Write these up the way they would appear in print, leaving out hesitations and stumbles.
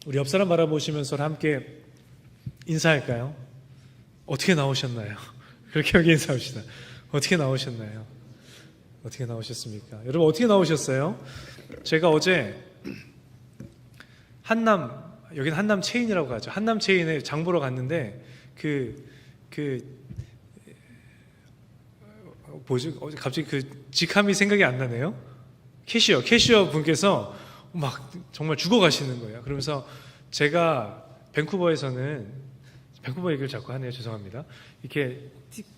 우리 옆 사람 바라보시면서 함께 인사할까요? 어떻게 나오셨나요? 그렇게 여기 인사합시다. 어떻게 나오셨나요? 어떻게 나오셨습니까? 여러분 어떻게 나오셨어요? 제가 어제 여기는 한남 체인이라고 하죠. 한남 체인에 장 보러 갔는데 갑자기 직함이 생각이 안 나네요. 캐시어 분께서 막 정말 죽어 가시는 거예요. 그러면서 제가 밴쿠버 얘기를 자꾸 하네요. 죄송합니다. 이렇게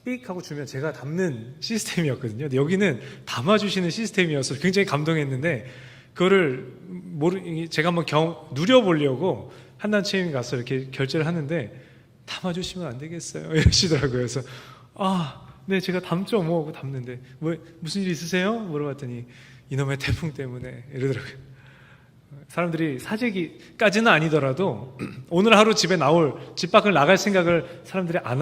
삑 하고 주면 제가 담는 시스템이었거든요. 근데 여기는 담아주시는 시스템이어서 굉장히 감동했는데 그거를 제가 한번 누려보려고 한남 체인 가서 이렇게 결제를 하는데 담아주시면 안 되겠어요? 이러시더라고요. 그래서 네, 제가 담죠 뭐 하고 담는데 무슨 일 있으세요? 물어봤더니 이놈의 태풍 때문에 이러더라고요. 사람들이 사재기까지는 아니더라도 오늘 하루 집 밖을 나갈 생각을 사람들이 안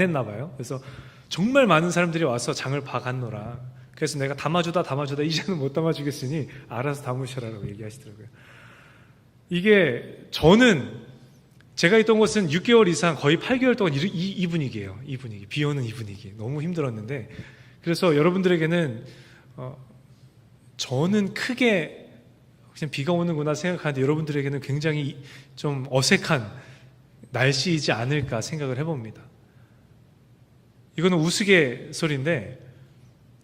했나 봐요. 그래서 정말 많은 사람들이 와서 장을 봐갔노라. 그래서 내가 담아주다 이제는 못 담아주겠으니 알아서 담으셔라라고 얘기하시더라고요. 이게 제가 있던 곳은 6개월 이상 거의 8개월 동안 이 분위기예요. 이 분위기, 비 오는 이 분위기 너무 힘들었는데 그래서 여러분들에게는 저는 크게 그냥 비가 오는구나 생각하는데 여러분들에게는 굉장히 좀 어색한 날씨이지 않을까 생각을 해봅니다. 이거는 우스갯소리인데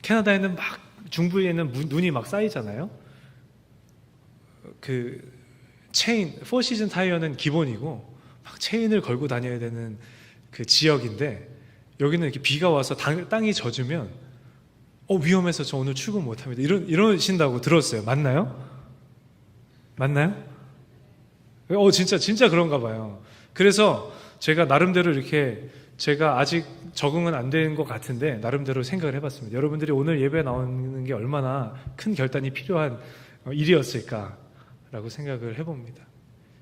캐나다에는 막 중부에는 눈이 막 쌓이잖아요. 포시즌 타이어는 기본이고 막 체인을 걸고 다녀야 되는 그 지역인데 여기는 이렇게 비가 와서 땅이 젖으면 위험해서 저 오늘 출근 못합니다. 이러신다고 들었어요. 맞나요? 진짜 그런가 봐요. 그래서 제가 나름대로 제가 아직 적응은 안 된 것 같은데 나름대로 생각을 해봤습니다. 여러분들이 오늘 예배 나오는 게 얼마나 큰 결단이 필요한 일이었을까라고 생각을 해봅니다.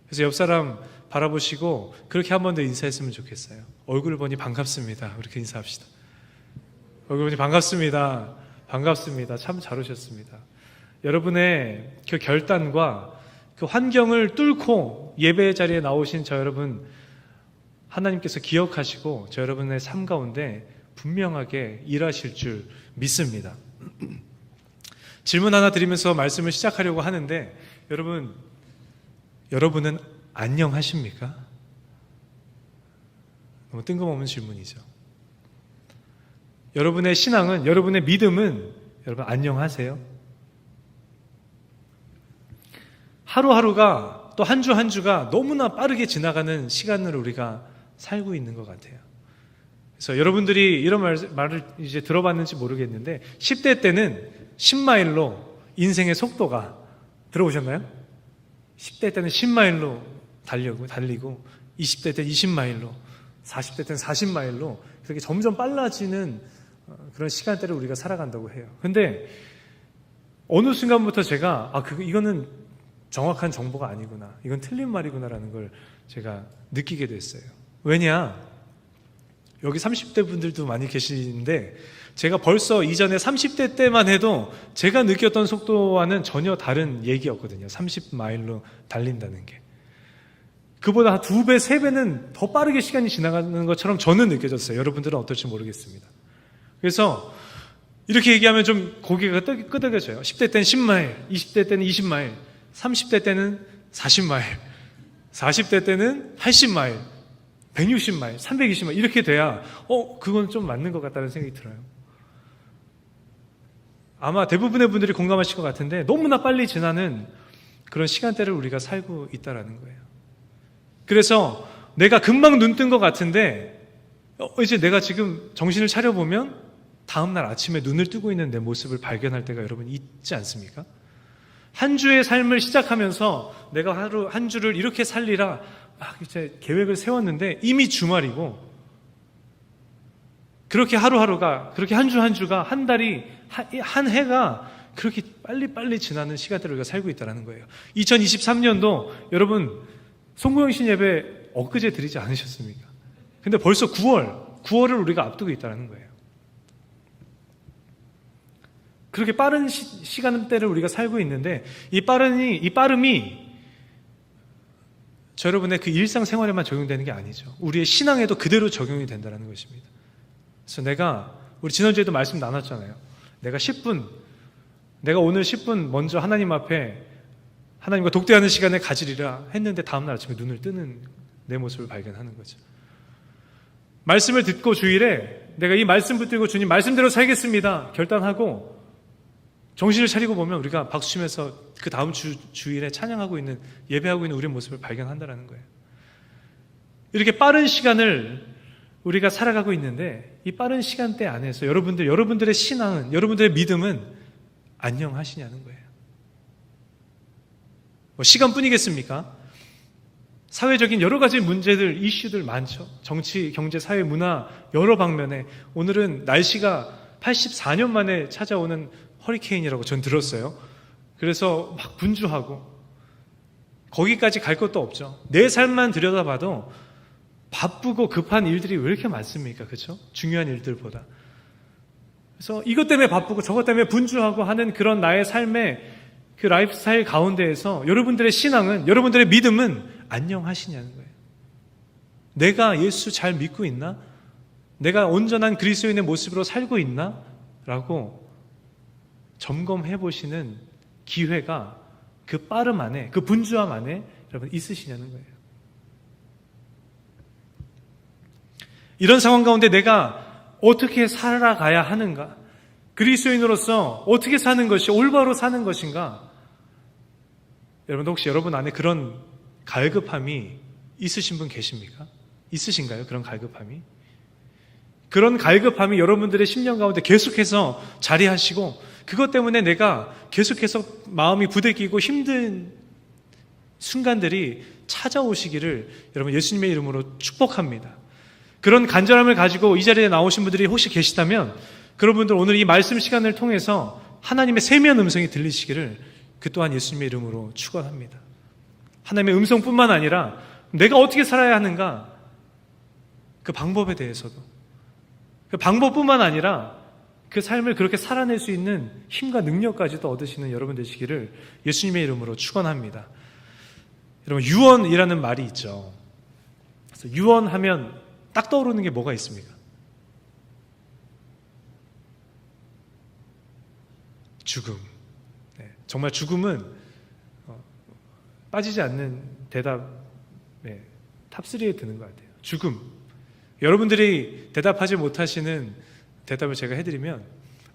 그래서 옆 사람 바라보시고 그렇게 한 번 더 인사했으면 좋겠어요. 얼굴을 보니 반갑습니다. 그렇게 인사합시다. 얼굴 보니 반갑습니다. 참 잘 오셨습니다. 여러분의 그 결단과 그 환경을 뚫고 예배 자리에 나오신 저 여러분 하나님께서 기억하시고 저 여러분의 삶 가운데 분명하게 일하실 줄 믿습니다. 질문 하나 드리면서 말씀을 시작하려고 하는데 여러분은 안녕하십니까? 너무 뜬금없는 질문이죠. 여러분의 신앙은, 여러분의 믿음은 여러분 안녕하세요? 하루하루가 또 한 주 한 주가 너무나 빠르게 지나가는 시간을 우리가 살고 있는 것 같아요. 그래서 여러분들이 이런 말을 이제 들어봤는지 모르겠는데 10대 때는 10마일로 인생의 속도가 들어보셨나요? 10대 때는 10마일로 달리고 20대 때는 20마일로 40대 때는 40마일로 그렇게 점점 빨라지는 그런 시간대를 우리가 살아간다고 해요. 근데 어느 순간부터 제가 이거는 정확한 정보가 아니구나. 이건 틀린 말이구나라는 걸 제가 느끼게 됐어요. 왜냐? 여기 30대 분들도 많이 계시는데 제가 벌써 이전에 30대 때만 해도 제가 느꼈던 속도와는 전혀 다른 얘기였거든요. 30마일로 달린다는 게. 그보다 한 2배, 3배는 더 빠르게 시간이 지나가는 것처럼 저는 느껴졌어요. 여러분들은 어떨지 모르겠습니다. 그래서 이렇게 얘기하면 좀 고개가 끄덕여져요. 10대 때는 10마일, 20대 때는 20마일, 30대 때는 40마일, 40대 때는 80마일, 160마일, 320마일 이렇게 돼야 그건 좀 맞는 것 같다는 생각이 들어요. 아마 대부분의 분들이 공감하실 것 같은데 너무나 빨리 지나는 그런 시간대를 우리가 살고 있다는 거예요. 그래서 내가 금방 눈 뜬 것 같은데 이제 내가 지금 정신을 차려보면 다음날 아침에 눈을 뜨고 있는 내 모습을 발견할 때가 여러분 있지 않습니까? 한 주의 삶을 시작하면서 내가 한 주를 이렇게 살리라 막 이제 계획을 세웠는데 이미 주말이고 그렇게 하루하루가 그렇게 한 주 한 주가 한 달이 한 해가 그렇게 빨리 지나는 시간대를 우리가 살고 있다는 거예요. 2023년도 여러분 송구영신 예배 엊그제 드리지 않으셨습니까? 근데 벌써 9월을 우리가 앞두고 있다는 거예요. 그렇게 빠른 시간대를 우리가 살고 있는데 이 빠름이 저 여러분의 그 일상생활에만 적용되는 게 아니죠. 우리의 신앙에도 그대로 적용이 된다는 것입니다. 그래서 우리 지난주에도 말씀 나눴잖아요. 내가 오늘 10분 먼저 하나님 앞에 하나님과 독대하는 시간을 가지리라 했는데 다음날 아침에 눈을 뜨는 내 모습을 발견하는 거죠. 말씀을 듣고 주일에 내가 이 말씀 붙들고 주님 말씀대로 살겠습니다 결단하고 정신을 차리고 보면 우리가 박수 치면서 그 다음 주일에 찬양하고 있는, 예배하고 있는 우리의 모습을 발견한다는 거예요. 이렇게 빠른 시간을 우리가 살아가고 있는데 이 빠른 시간대 안에서 여러분들의 신앙은, 여러분들의 믿음은 안녕하시냐는 거예요. 시간뿐이겠습니까? 사회적인 여러 가지 문제들, 이슈들 많죠. 정치, 경제, 사회, 문화 여러 방면에. 오늘은 날씨가 84년 만에 찾아오는 허리케인이라고 전 들었어요. 그래서 막 분주하고 거기까지 갈 것도 없죠. 내 삶만 들여다봐도 바쁘고 급한 일들이 왜 이렇게 많습니까? 그렇죠? 중요한 일들보다. 그래서 이것 때문에 바쁘고 저것 때문에 분주하고 하는 그런 나의 삶의 그 라이프 스타일 가운데에서 여러분들의 신앙은, 여러분들의 믿음은 안녕하시냐는 거예요. 내가 예수 잘 믿고 있나? 내가 온전한 그리스도인의 모습으로 살고 있나? 라고 점검해 보시는 기회가 그 빠름 안에, 그 분주함 안에 여러분 있으시냐는 거예요. 이런 상황 가운데 내가 어떻게 살아가야 하는가? 그리스도인으로서 어떻게 사는 것이 올바로 사는 것인가? 여러분 혹시 여러분 안에 그런 갈급함이 있으신 분 계십니까? 있으신가요? 그런 갈급함이? 그런 갈급함이 여러분들의 심령 가운데 계속해서 자리하시고 그것 때문에 내가 계속해서 마음이 부대끼고 힘든 순간들이 찾아오시기를 여러분 예수님의 이름으로 축복합니다. 그런 간절함을 가지고 이 자리에 나오신 분들이 혹시 계시다면 그분들 오늘 이 말씀 시간을 통해서 하나님의 세미한 음성이 들리시기를 그 또한 예수님의 이름으로 축원합니다. 하나님의 음성뿐만 아니라 내가 어떻게 살아야 하는가 그 방법에 대해서도, 그 방법뿐만 아니라 그 삶을 그렇게 살아낼 수 있는 힘과 능력까지도 얻으시는 여러분 되시기를 예수님의 이름으로 축원합니다. 여러분 유언이라는 말이 있죠. 그래서 유언하면 딱 떠오르는 게 뭐가 있습니까? 죽음. 네, 정말 죽음은 빠지지 않는 대답, 탑3에 드는 것 같아요. 죽음. 여러분들이 대답하지 못하시는 대답을 제가 해드리면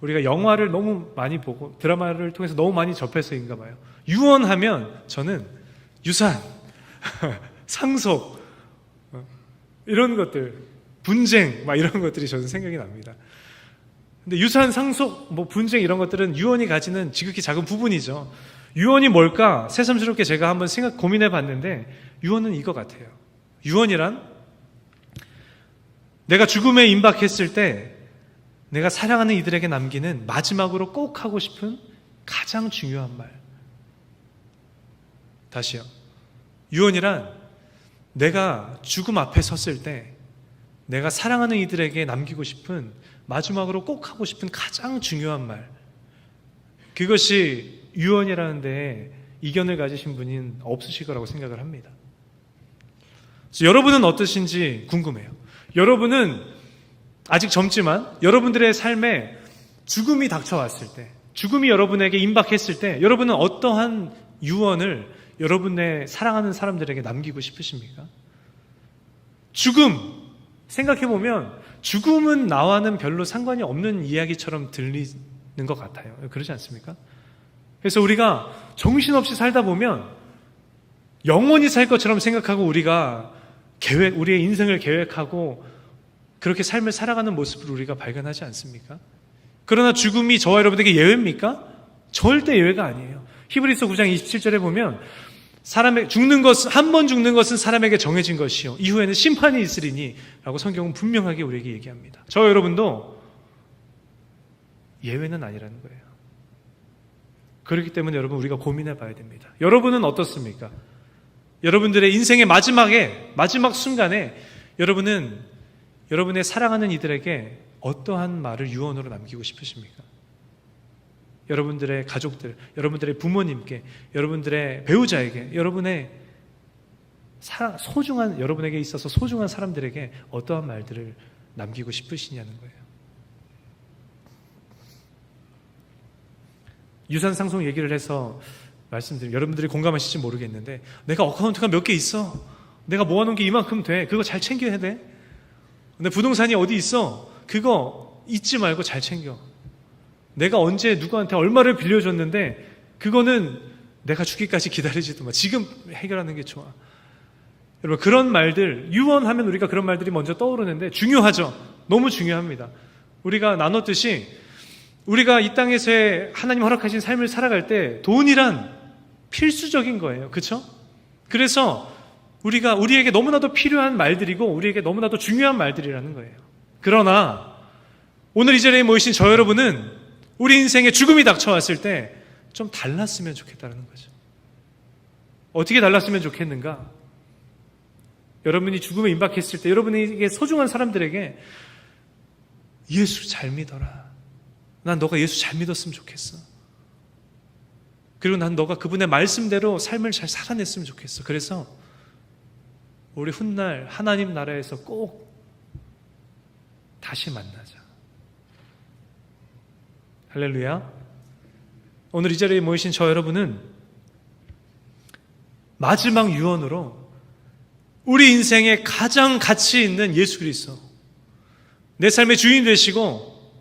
우리가 영화를 너무 많이 보고 드라마를 통해서 너무 많이 접해서인가 봐요. 유언하면 저는 유산, 상속, 이런 것들, 분쟁 막 이런 것들이 저는 생각이 납니다. 근데 유산, 상속, 분쟁 이런 것들은 유언이 가지는 지극히 작은 부분이죠. 유언이 뭘까? 새삼스럽게 제가 한번 고민해 봤는데 유언은 이거 같아요. 유언이란 내가 죽음에 임박했을 때 내가 사랑하는 이들에게 남기는 마지막으로 꼭 하고 싶은 가장 중요한 말. 다시요. 유언이란 내가 죽음 앞에 섰을 때 내가 사랑하는 이들에게 남기고 싶은 마지막으로 꼭 하고 싶은 가장 중요한 말. 그것이 유언이라는 데에 이견을 가지신 분은 없으실 거라고 생각을 합니다. 그래서 여러분은 어떠신지 궁금해요. 여러분은 아직 젊지만 여러분들의 삶에 죽음이 닥쳐왔을 때, 죽음이 여러분에게 임박했을 때 여러분은 어떠한 유언을 여러분의 사랑하는 사람들에게 남기고 싶으십니까? 죽음, 생각해보면 죽음은 나와는 별로 상관이 없는 이야기처럼 들리는 것 같아요. 그렇지 않습니까? 그래서 우리가 정신없이 살다 보면 영원히 살 것처럼 생각하고 우리가 우리의 인생을 계획하고 그렇게 삶을 살아가는 모습을 우리가 발견하지 않습니까? 그러나 죽음이 저와 여러분에게 예외입니까? 절대 예외가 아니에요. 히브리서 9장 27절에 보면 한 번 죽는 것은 사람에게 정해진 것이요 이후에는 심판이 있으리니 라고 성경은 분명하게 우리에게 얘기합니다. 저와 여러분도 예외는 아니라는 거예요. 그렇기 때문에 여러분 우리가 고민해 봐야 됩니다. 여러분은 어떻습니까? 여러분들의 인생의 마지막 순간에 여러분은 여러분의 사랑하는 이들에게 어떠한 말을 유언으로 남기고 싶으십니까? 여러분들의 가족들, 여러분들의 부모님께, 여러분들의 배우자에게, 여러분의 소중한, 여러분에게 있어서 소중한 사람들에게 어떠한 말들을 남기고 싶으시냐는 거예요. 유산상속 얘기를 해서 말씀드리면 여러분들이 공감하실지 모르겠는데, 내가 어카운트가 몇 개 있어. 내가 모아놓은 게 이만큼 돼. 그거 잘 챙겨야 돼. 근데 부동산이 어디 있어. 그거 잊지 말고 잘 챙겨. 내가 언제 누구한테 얼마를 빌려줬는데 그거는 내가 죽기까지 기다리지도 마. 지금 해결하는 게 좋아. 여러분, 그런 말들, 유언하면 우리가 그런 말들이 먼저 떠오르는데 중요하죠. 너무 중요합니다. 우리가 나눴듯이 우리가 이 땅에서의 하나님 허락하신 삶을 살아갈 때 돈이란 필수적인 거예요. 그렇죠? 그래서 우리에게 너무나도 필요한 말들이고 우리에게 너무나도 중요한 말들이라는 거예요. 그러나 오늘 이 자리에 모이신 저 여러분은 우리 인생에 죽음이 닥쳐왔을 때 좀 달랐으면 좋겠다는 거죠. 어떻게 달랐으면 좋겠는가? 여러분이 죽음에 임박했을 때 여러분에게 소중한 사람들에게 예수 잘 믿어라. 난 너가 예수 잘 믿었으면 좋겠어. 그리고 난 너가 그분의 말씀대로 삶을 잘 살아냈으면 좋겠어. 그래서 우리 훗날 하나님 나라에서 꼭 다시 만나자. 할렐루야. 오늘 이 자리에 모이신 저 여러분은 마지막 유언으로 우리 인생에 가장 가치 있는 예수 그리스도, 내 삶의 주인 되시고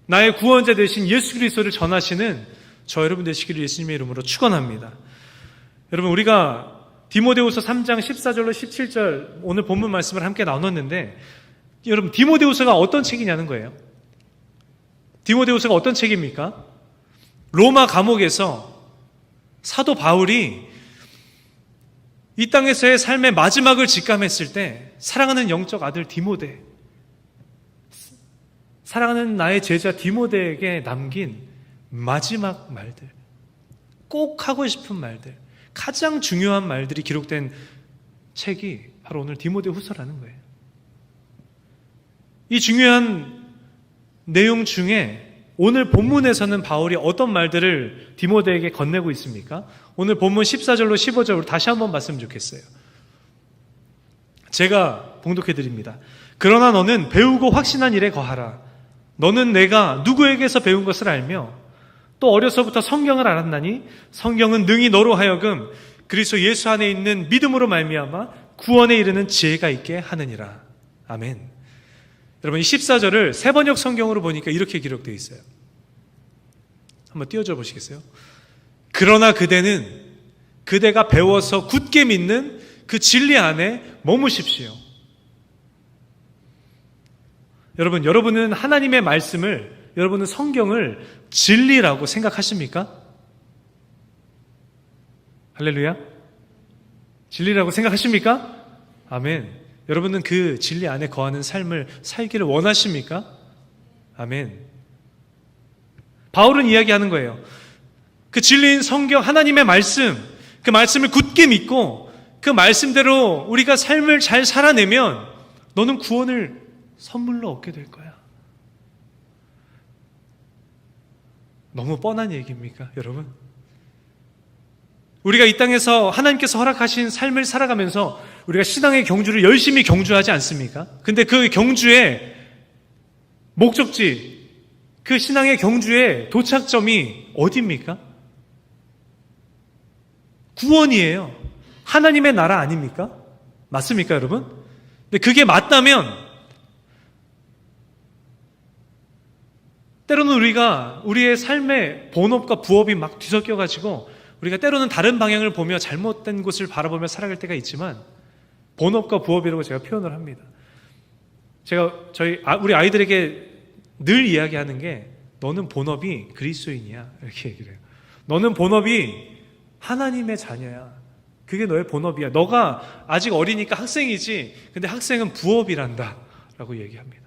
나의 구원자 되신 예수 그리스도를 전하시는 저 여러분 되시기를 예수님의 이름으로 축원합니다. 여러분, 우리가 디모데후서 3장 14절로 17절 오늘 본문 말씀을 함께 나눴는데, 여러분, 디모데후서가 어떤 책이냐는 거예요. 디모데후서가 어떤 책입니까? 로마 감옥에서 사도 바울이 이 땅에서의 삶의 마지막을 직감했을 때 사랑하는 영적 아들 디모데, 사랑하는 나의 제자 디모데에게 남긴 마지막 말들, 꼭 하고 싶은 말들, 가장 중요한 말들이 기록된 책이 바로 오늘 디모데후서라는 거예요. 이 중요한 내용 중에 오늘 본문에서는 바울이 어떤 말들을 디모데에게 건네고 있습니까? 오늘 본문 14절로 15절로 다시 한번 봤으면 좋겠어요. 제가 봉독해 드립니다. 그러나 너는 배우고 확신한 일에 거하라. 너는 내가 누구에게서 배운 것을 알며 또 어려서부터 성경을 알았나니 성경은 능히 너로 하여금 그리스도 예수 안에 있는 믿음으로 말미암아 구원에 이르는 지혜가 있게 하느니라. 아멘. 여러분, 이 14절을 세번역 성경으로 보니까 이렇게 기록되어 있어요. 한번 띄워줘 보시겠어요? 그러나 그대가 배워서 굳게 믿는 그 진리 안에 머무십시오. 여러분은 하나님의 말씀을, 여러분은 성경을 진리라고 생각하십니까? 할렐루야? 진리라고 생각하십니까? 아멘. 여러분은 그 진리 안에 거하는 삶을 살기를 원하십니까? 아멘. 바울은 이야기하는 거예요. 그 진리인 성경, 하나님의 말씀, 그 말씀을 굳게 믿고 그 말씀대로 우리가 삶을 잘 살아내면 너는 구원을 선물로 얻게 될 거야. 너무 뻔한 얘기입니까, 여러분? 우리가 이 땅에서 하나님께서 허락하신 삶을 살아가면서 우리가 신앙의 경주를 열심히 경주하지 않습니까? 근데 그 경주의 목적지, 그 신앙의 경주의 도착점이 어디입니까? 구원이에요. 하나님의 나라 아닙니까? 맞습니까, 여러분? 근데 그게 맞다면 때로는 우리가 우리의 삶의 본업과 부업이 막 뒤섞여가지고 우리가 때로는 다른 방향을 보며 잘못된 곳을 바라보며 살아갈 때가 있지만, 본업과 부업이라고 제가 표현을 합니다. 제가 우리 아이들에게 늘 이야기하는 게, 너는 본업이 그리스도인이야, 이렇게 얘기를 해요. 너는 본업이 하나님의 자녀야. 그게 너의 본업이야. 너가 아직 어리니까 학생이지, 근데 학생은 부업이란다 라고 얘기합니다.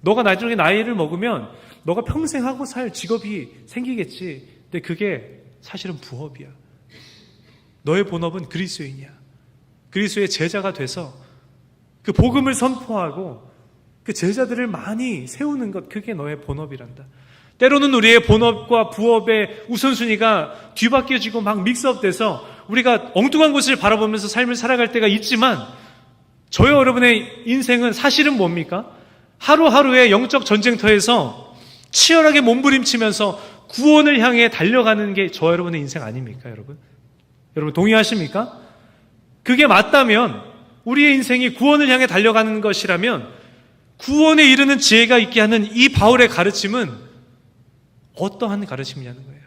너가 나중에 나이를 먹으면 너가 평생 하고 살 직업이 생기겠지. 근데 그게 사실은 부업이야. 너의 본업은 그리스도인이야. 그리스도의 제자가 돼서 그 복음을 선포하고 그 제자들을 많이 세우는 것, 그게 너의 본업이란다. 때로는 우리의 본업과 부업의 우선순위가 뒤바뀌어지고 막 믹스업돼서 우리가 엉뚱한 곳을 바라보면서 삶을 살아갈 때가 있지만, 저희 여러분의 인생은 사실은 뭡니까? 하루하루의 영적 전쟁터에서 치열하게 몸부림치면서 구원을 향해 달려가는 게 저 여러분의 인생 아닙니까, 여러분? 여러분 동의하십니까? 그게 맞다면, 우리의 인생이 구원을 향해 달려가는 것이라면 구원에 이르는 지혜가 있게 하는 이 바울의 가르침은 어떠한 가르침이냐는 거예요.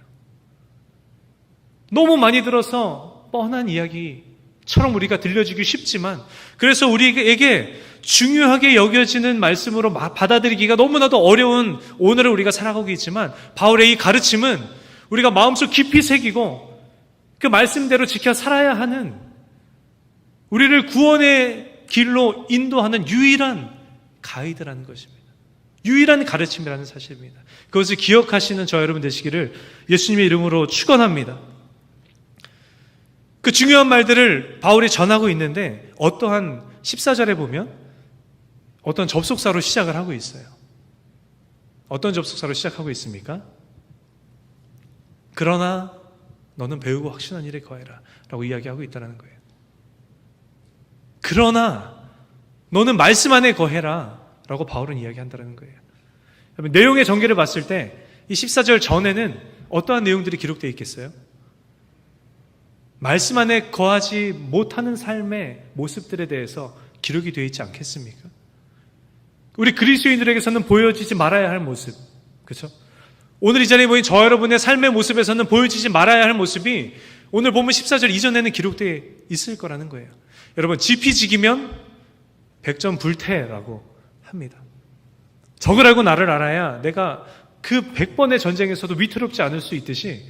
너무 많이 들어서 뻔한 이야기처럼 우리가 들려지기 쉽지만, 그래서 우리에게 중요하게 여겨지는 말씀으로 받아들이기가 너무나도 어려운 오늘을 우리가 살아가고 있지만, 바울의 이 가르침은 우리가 마음속 깊이 새기고 그 말씀대로 지켜 살아야 하는, 우리를 구원의 길로 인도하는 유일한 가이드라는 것입니다. 유일한 가르침이라는 사실입니다. 그것을 기억하시는 저 여러분 되시기를 예수님의 이름으로 축원합니다. 그 중요한 말들을 바울이 전하고 있는데, 어떠한 14절에 보면 어떤 접속사로 시작을 하고 있어요. 어떤 접속사로 시작하고 있습니까? 그러나 너는 배우고 확신한 일에 거해라 라고 이야기하고 있다는 거예요. 그러나 너는 말씀 안에 거해라 라고 바울은 이야기한다는 거예요. 내용의 전개를 봤을 때 이 14절 전에는 어떠한 내용들이 기록되어 있겠어요? 말씀 안에 거하지 못하는 삶의 모습들에 대해서 기록이 되어 있지 않겠습니까? 우리 그리스도인들에게서는 보여지지 말아야 할 모습, 그렇죠? 오늘 이 자리에 모인 저 여러분의 삶의 모습에서는 보여지지 말아야 할 모습이 오늘 본문 14절 이전에는 기록되어 있을 거라는 거예요. 여러분, 지피지기면 백전불태라고 합니다. 적을 알고 나를 알아야 내가 그 100번의 전쟁에서도 위태롭지 않을 수 있듯이,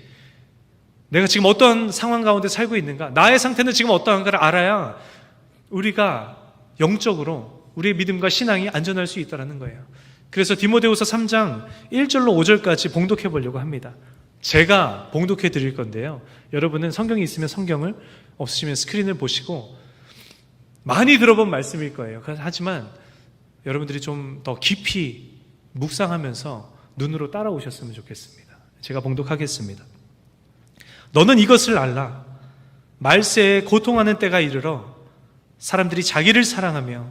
내가 지금 어떤 상황 가운데 살고 있는가, 나의 상태는 지금 어떠한가를 알아야 우리가 영적으로 우리의 믿음과 신앙이 안전할 수 있다는 거예요. 그래서 디모데후서 3장 1절로 5절까지 봉독해 보려고 합니다. 제가 봉독해 드릴 건데요, 여러분은 성경이 있으면 성경을, 없으시면 스크린을 보시고, 많이 들어본 말씀일 거예요. 하지만 여러분들이 좀 더 깊이 묵상하면서 눈으로 따라오셨으면 좋겠습니다. 제가 봉독하겠습니다. 너는 이것을 알라. 말세에 고통하는 때가 이르러 사람들이 자기를 사랑하며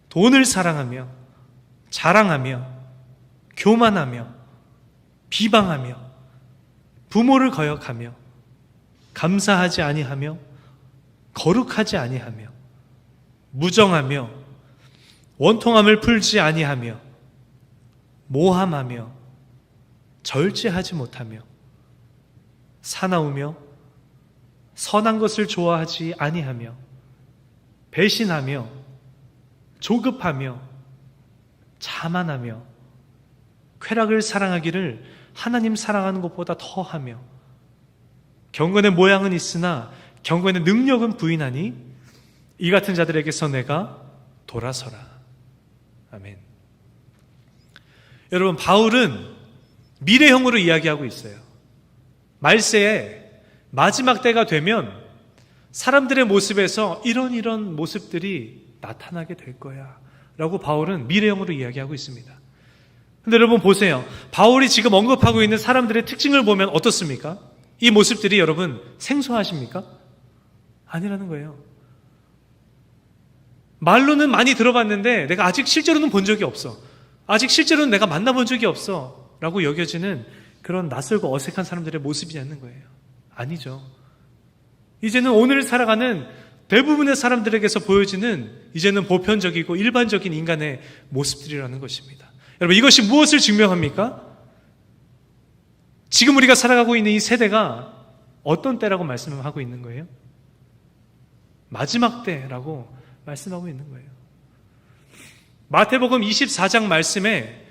돈을 사랑하며 자랑하며 교만하며 비방하며 부모를 거역하며 감사하지 아니하며 거룩하지 아니하며 무정하며 원통함을 풀지 아니하며 모함하며 절제하지 못하며 사나우며 선한 것을 좋아하지 아니하며 배신하며 조급하며 자만하며 쾌락을 사랑하기를 하나님 사랑하는 것보다 더하며 경건의 모양은 있으나 경건의 능력은 부인하니 이 같은 자들에게서 내가 돌아서라. 아멘. 여러분, 바울은 미래형으로 이야기하고 있어요. 말세에 마지막 때가 되면 사람들의 모습에서 이런 모습들이 나타나게 될 거야 라고 바울은 미래형으로 이야기하고 있습니다. 근데 여러분 보세요. 바울이 지금 언급하고 있는 사람들의 특징을 보면 어떻습니까? 이 모습들이 여러분 생소하십니까? 아니라는 거예요. 말로는 많이 들어봤는데 내가 아직 실제로는 본 적이 없어, 아직 실제로는 내가 만나본 적이 없어 라고 여겨지는 그런 낯설고 어색한 사람들의 모습이냐는 거예요. 아니죠. 이제는 오늘 살아가는 대부분의 사람들에게서 보여지는 이제는 보편적이고 일반적인 인간의 모습들이라는 것입니다. 여러분, 이것이 무엇을 증명합니까? 지금 우리가 살아가고 있는 이 세대가 어떤 때라고 말씀하고 있는 거예요? 마지막 때라고 말씀하고 있는 거예요. 마태복음 24장 말씀에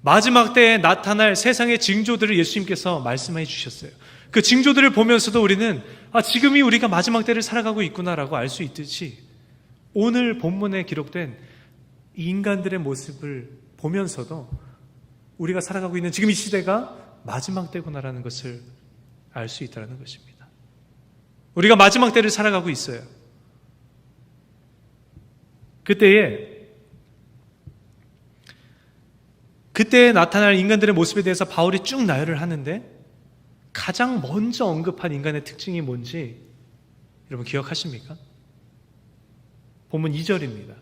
마지막 때에 나타날 세상의 징조들을 예수님께서 말씀해 주셨어요. 그 징조들을 보면서도 우리는 지금이 우리가 마지막 때를 살아가고 있구나라고 알 수 있듯이, 오늘 본문에 기록된 이 인간들의 모습을 보면서도 우리가 살아가고 있는 지금 이 시대가 마지막 때구나라는 것을 알 수 있다는 것입니다. 우리가 마지막 때를 살아가고 있어요. 그때에 그때 나타날 인간들의 모습에 대해서 바울이 쭉 나열을 하는데 가장 먼저 언급한 인간의 특징이 뭔지 여러분 기억하십니까? 본문 2절입니다.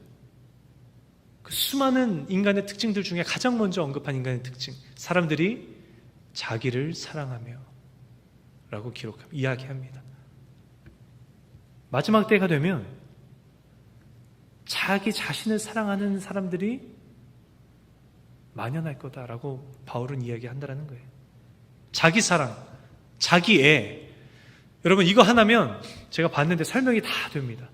그 수많은 인간의 특징들 중에 가장 먼저 언급한 인간의 특징, 사람들이 자기를 사랑하며 라고 이야기합니다. 마지막 때가 되면 자기 자신을 사랑하는 사람들이 만연할 거다라고 바울은 이야기한다는 거예요. 자기 사랑, 자기 애. 여러분 이거 하나면 제가 봤는데 설명이 다 됩니다.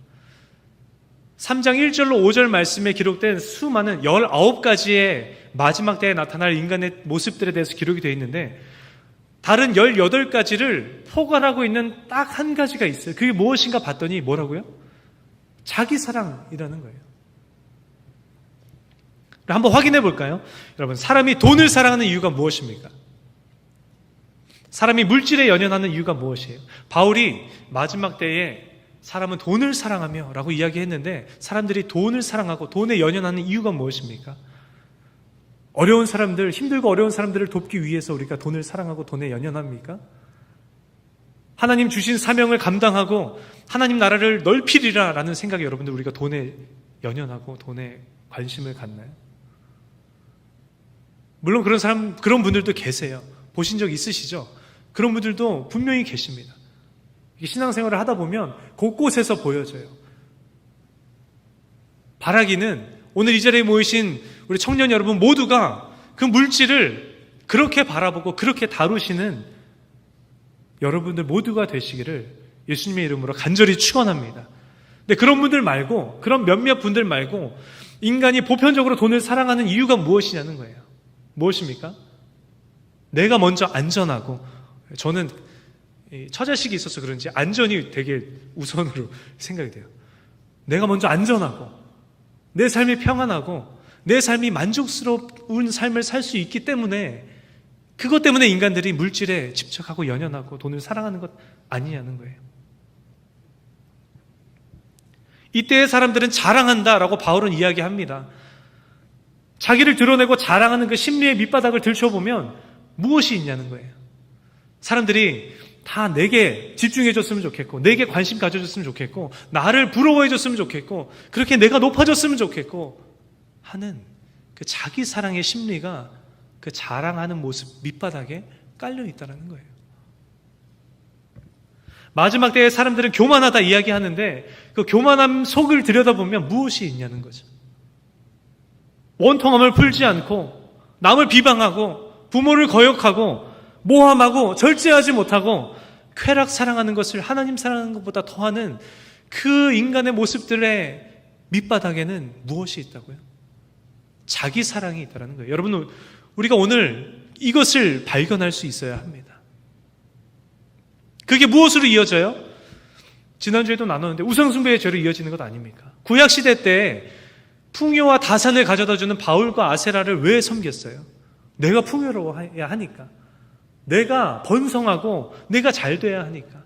3장 1절로 5절 말씀에 기록된 수많은 19가지의 마지막 때에 나타날 인간의 모습들에 대해서 기록이 되어 있는데 다른 18가지를 포괄하고 있는 딱 한 가지가 있어요. 그게 무엇인가 봤더니 뭐라고요? 자기 사랑이라는 거예요. 한번 확인해 볼까요? 여러분, 사람이 돈을 사랑하는 이유가 무엇입니까? 사람이 물질에 연연하는 이유가 무엇이에요? 바울이 마지막 때에 사람은 돈을 사랑하며 라고 이야기했는데 사람들이 돈을 사랑하고 돈에 연연하는 이유가 무엇입니까? 어려운 사람들, 힘들고 어려운 사람들을 돕기 위해서 우리가 돈을 사랑하고 돈에 연연합니까? 하나님 주신 사명을 감당하고 하나님 나라를 넓히리라 라는 생각에 여러분들 우리가 돈에 연연하고 돈에 관심을 갖나요? 물론 그런 분들도 계세요. 보신 적 있으시죠? 그런 분들도 분명히 계십니다. 신앙생활을 하다 보면 곳곳에서 보여져요. 바라기는 오늘 이 자리에 모이신 우리 청년 여러분 모두가 그 물질을 그렇게 바라보고 그렇게 다루시는 여러분들 모두가 되시기를 예수님의 이름으로 간절히 축원합니다. 근데 그런 분들 말고, 그런 몇몇 분들 말고 인간이 보편적으로 돈을 사랑하는 이유가 무엇이냐는 거예요. 무엇입니까? 내가 먼저 안전하고, 저는 처자식이 있어서 그런지 안전이 되게 우선으로 생각이 돼요. 내가 먼저 안전하고 내 삶이 평안하고 내 삶이 만족스러운 삶을 살 수 있기 때문에, 그것 때문에 인간들이 물질에 집착하고 연연하고 돈을 사랑하는 것 아니냐는 거예요. 이때의 사람들은 자랑한다라고 바울은 이야기합니다. 자기를 드러내고 자랑하는 그 심리의 밑바닥을 들춰보면 무엇이 있냐는 거예요. 사람들이 다 내게 집중해줬으면 좋겠고, 내게 관심 가져줬으면 좋겠고, 나를 부러워해줬으면 좋겠고, 그렇게 내가 높아졌으면 좋겠고 하는 그 자기 사랑의 심리가 그 자랑하는 모습 밑바닥에 깔려 있다는 거예요. 마지막 때에 사람들은 교만하다 이야기하는데 그 교만함 속을 들여다보면 무엇이 있냐는 거죠. 원통함을 풀지 않고 남을 비방하고 부모를 거역하고 모함하고 절제하지 못하고 쾌락 사랑하는 것을 하나님 사랑하는 것보다 더하는 그 인간의 모습들의 밑바닥에는 무엇이 있다고요? 자기 사랑이 있다는 거예요. 여러분, 우리가 오늘 이것을 발견할 수 있어야 합니다. 그게 무엇으로 이어져요? 지난주에도 나눴는데 우상숭배의 죄로 이어지는 것 아닙니까? 구약시대 때 풍요와 다산을 가져다주는 바울과 아세라를 왜 섬겼어요? 내가 풍요로워야 하니까, 내가 번성하고 내가 잘 돼야 하니까,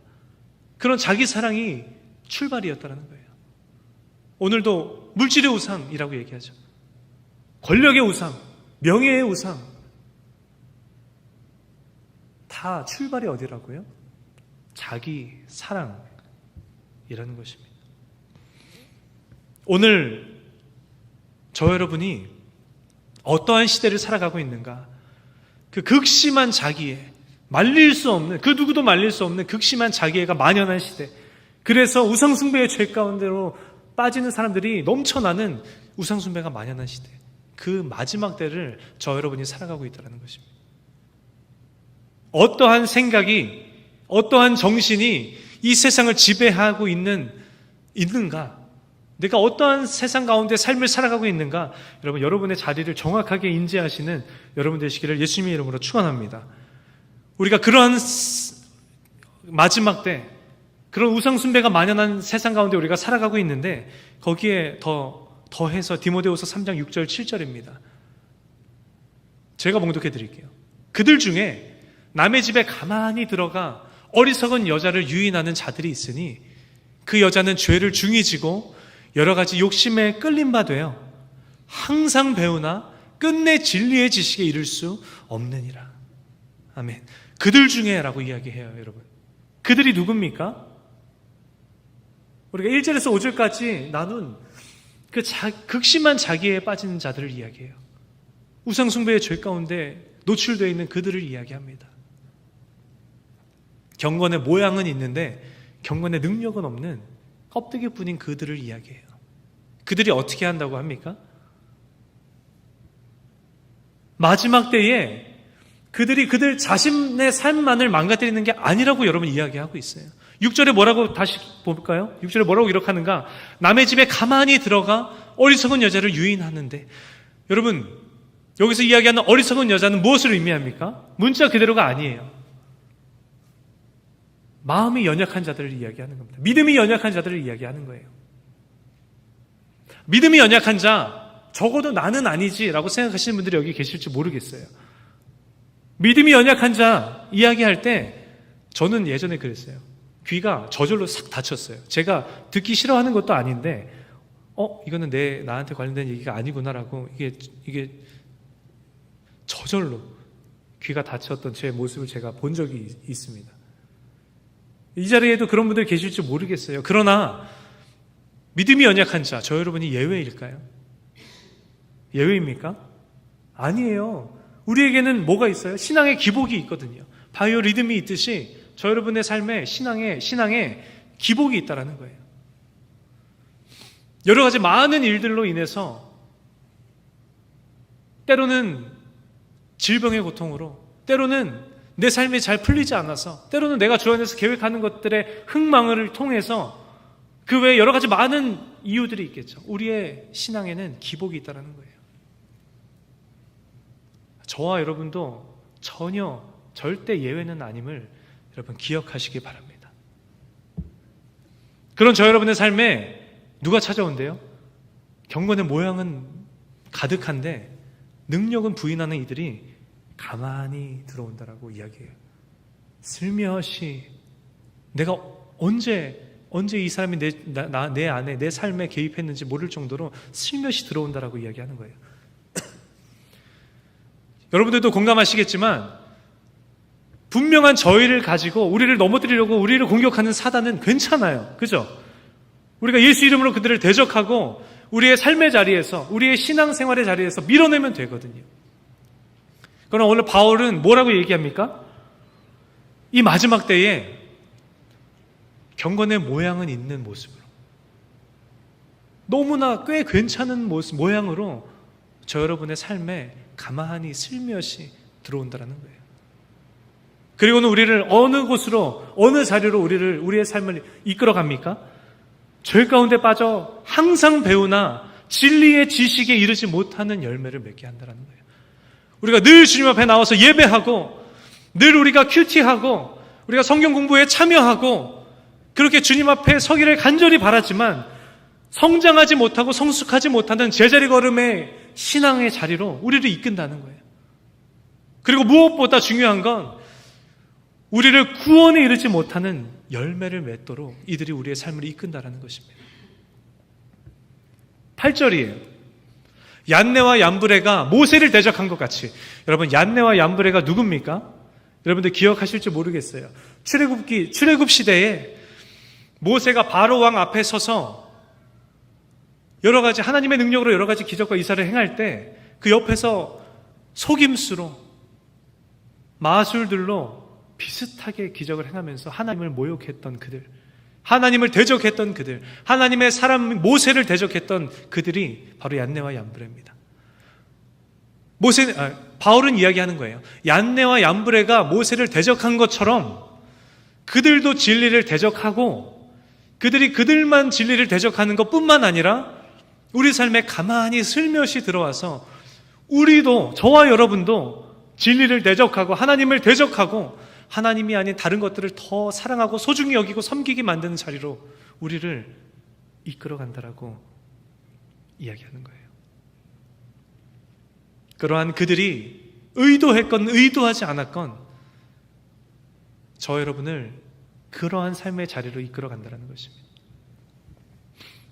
그런 자기 사랑이 출발이었다는 거예요. 오늘도 물질의 우상이라고 얘기하죠. 권력의 우상, 명예의 우상, 다 출발이 어디라고요? 자기 사랑이라는 것입니다. 오늘 저 여러분이 어떠한 시대를 살아가고 있는가? 그 극심한 자기애, 말릴 수 없는, 그 누구도 말릴 수 없는 극심한 자기애가 만연한 시대, 그래서 우상숭배의 죄 가운데로 빠지는 사람들이 넘쳐나는 우상숭배가 만연한 시대, 그 마지막 때를 저 여러분이 살아가고 있다는 것입니다. 어떠한 생각이, 어떠한 정신이 이 세상을 지배하고 있는가? 내가 어떠한 세상 가운데 삶을 살아가고 있는가? 여러분, 여러분의 자리를 정확하게 인지하시는 여러분 되시기를 예수님의 이름으로 축원합니다. 우리가 그러한 마지막 때, 그런 우상숭배가 만연한 세상 가운데 우리가 살아가고 있는데, 거기에 더해서 디모데후서 3장 6절 7절입니다. 제가 봉독해 드릴게요. 그들 중에 남의 집에 가만히 들어가 어리석은 여자를 유인하는 자들이 있으니 그 여자는 죄를 중히 지고 여러 가지 욕심에 끌린 바 되어 항상 배우나 끝내 진리의 지식에 이를 수 없느니라. 아멘. 그들 중에라고 이야기해요, 여러분. 그들이 누굽니까? 우리가 1절에서 5절까지 나눈 그 극심한 자기에 빠진 자들을 이야기해요. 우상숭배의 죄 가운데 노출되어 있는 그들을 이야기합니다. 경건의 모양은 있는데 경건의 능력은 없는 껍데기뿐인 그들을 이야기해요. 그들이 어떻게 한다고 합니까? 마지막 때에 그들이 그들 자신의 삶만을 망가뜨리는 게 아니라고 여러분 이야기하고 있어요. 6절에 뭐라고 다시 볼까요? 6절에 뭐라고 기록하는가? 남의 집에 가만히 들어가 어리석은 여자를 유인하는데, 여러분 여기서 이야기하는 어리석은 여자는 무엇을 의미합니까? 문자 그대로가 아니에요. 마음이 연약한 자들을 이야기하는 겁니다. 믿음이 연약한 자들을 이야기하는 거예요. 믿음이 연약한 자, 적어도 나는 아니지라고 생각하시는 분들이 여기 계실지 모르겠어요. 믿음이 연약한 자 이야기할 때 저는 예전에 그랬어요. 귀가 저절로 싹 닫혔어요. 제가 듣기 싫어하는 것도 아닌데 이거는 나한테 관련된 얘기가 아니구나라고 이게 저절로 귀가 닫혔던 제 모습을 제가 본 적이 있습니다. 이 자리에도 그런 분들 계실지 모르겠어요. 그러나 믿음이 연약한 자, 저 여러분이 예외일까요? 예외입니까? 아니에요. 우리에게는 뭐가 있어요? 신앙의 기복이 있거든요. 바이오 리듬이 있듯이 저 여러분의 삶에 신앙에 기복이 있다라는 거예요. 여러 가지 많은 일들로 인해서 때로는 질병의 고통으로, 때로는 내 삶이 잘 풀리지 않아서, 때로는 내가 주 안에서 계획하는 것들의 흥망을 통해서 그 외에 여러 가지 많은 이유들이 있겠죠. 우리의 신앙에는 기복이 있다는 거예요. 저와 여러분도 전혀 절대 예외는 아님을 여러분 기억하시기 바랍니다. 그런 저 여러분의 삶에 누가 찾아온대요? 경건의 모양은 가득한데 능력은 부인하는 이들이 가만히 들어온다라고 이야기해요. 슬며시 내가 언제 이 사람이 내 안에 내 삶에 개입했는지 모를 정도로 슬며시 들어온다라고 이야기하는 거예요. 여러분들도 공감하시겠지만 분명한 저희를 가지고 우리를 넘어뜨리려고 우리를 공격하는 사단은 괜찮아요. 그죠? 우리가 예수 이름으로 그들을 대적하고 우리의 삶의 자리에서, 우리의 신앙생활의 자리에서 밀어내면 되거든요. 그러나 오늘 바울은 뭐라고 얘기합니까? 이 마지막 때에 경건의 모양은 있는 모습으로, 너무나 꽤 괜찮은 모양으로 저 여러분의 삶에 가만히 슬며시 들어온다는 거예요. 그리고는 우리를 어느 곳으로, 어느 자리로 우리의 삶을 이끌어갑니까? 죄 가운데 빠져 항상 배우나 진리의 지식에 이르지 못하는 열매를 맺게 한다는 거예요. 우리가 늘 주님 앞에 나와서 예배하고, 늘 우리가 큐티하고, 우리가 성경 공부에 참여하고, 그렇게 주님 앞에 서기를 간절히 바라지만 성장하지 못하고 성숙하지 못하는 제자리 걸음의 신앙의 자리로 우리를 이끈다는 거예요. 그리고 무엇보다 중요한 건 우리를 구원에 이르지 못하는 열매를 맺도록 이들이 우리의 삶을 이끈다는 것입니다. 8절이에요. 얀네와 얀브레가 모세를 대적한 것 같이. 여러분, 얀네와 얀브레가 누굽니까? 여러분들 기억하실지 모르겠어요. 출애굽 시대에 모세가 바로 왕 앞에 서서 여러 가지 하나님의 능력으로 여러 가지 기적과 이사를 행할 때 그 옆에서 속임수로 마술들로 비슷하게 기적을 행하면서 하나님을 모욕했던 그들, 하나님을 대적했던 그들, 하나님의 사람 모세를 대적했던 그들이 바로 얀네와 얀브레입니다. 바울은 이야기하는 거예요. 얀네와 얀브레가 모세를 대적한 것처럼 그들도 진리를 대적하고, 그들이 그들만 진리를 대적하는 것뿐만 아니라 우리 삶에 가만히 슬며시 들어와서 우리도, 저와 여러분도 진리를 대적하고 하나님을 대적하고 하나님이 아닌 다른 것들을 더 사랑하고 소중히 여기고 섬기게 만드는 자리로 우리를 이끌어간다라고 이야기하는 거예요. 그러한 그들이 의도했건 의도하지 않았건 저 여러분을 그러한 삶의 자리로 이끌어간다는 것입니다.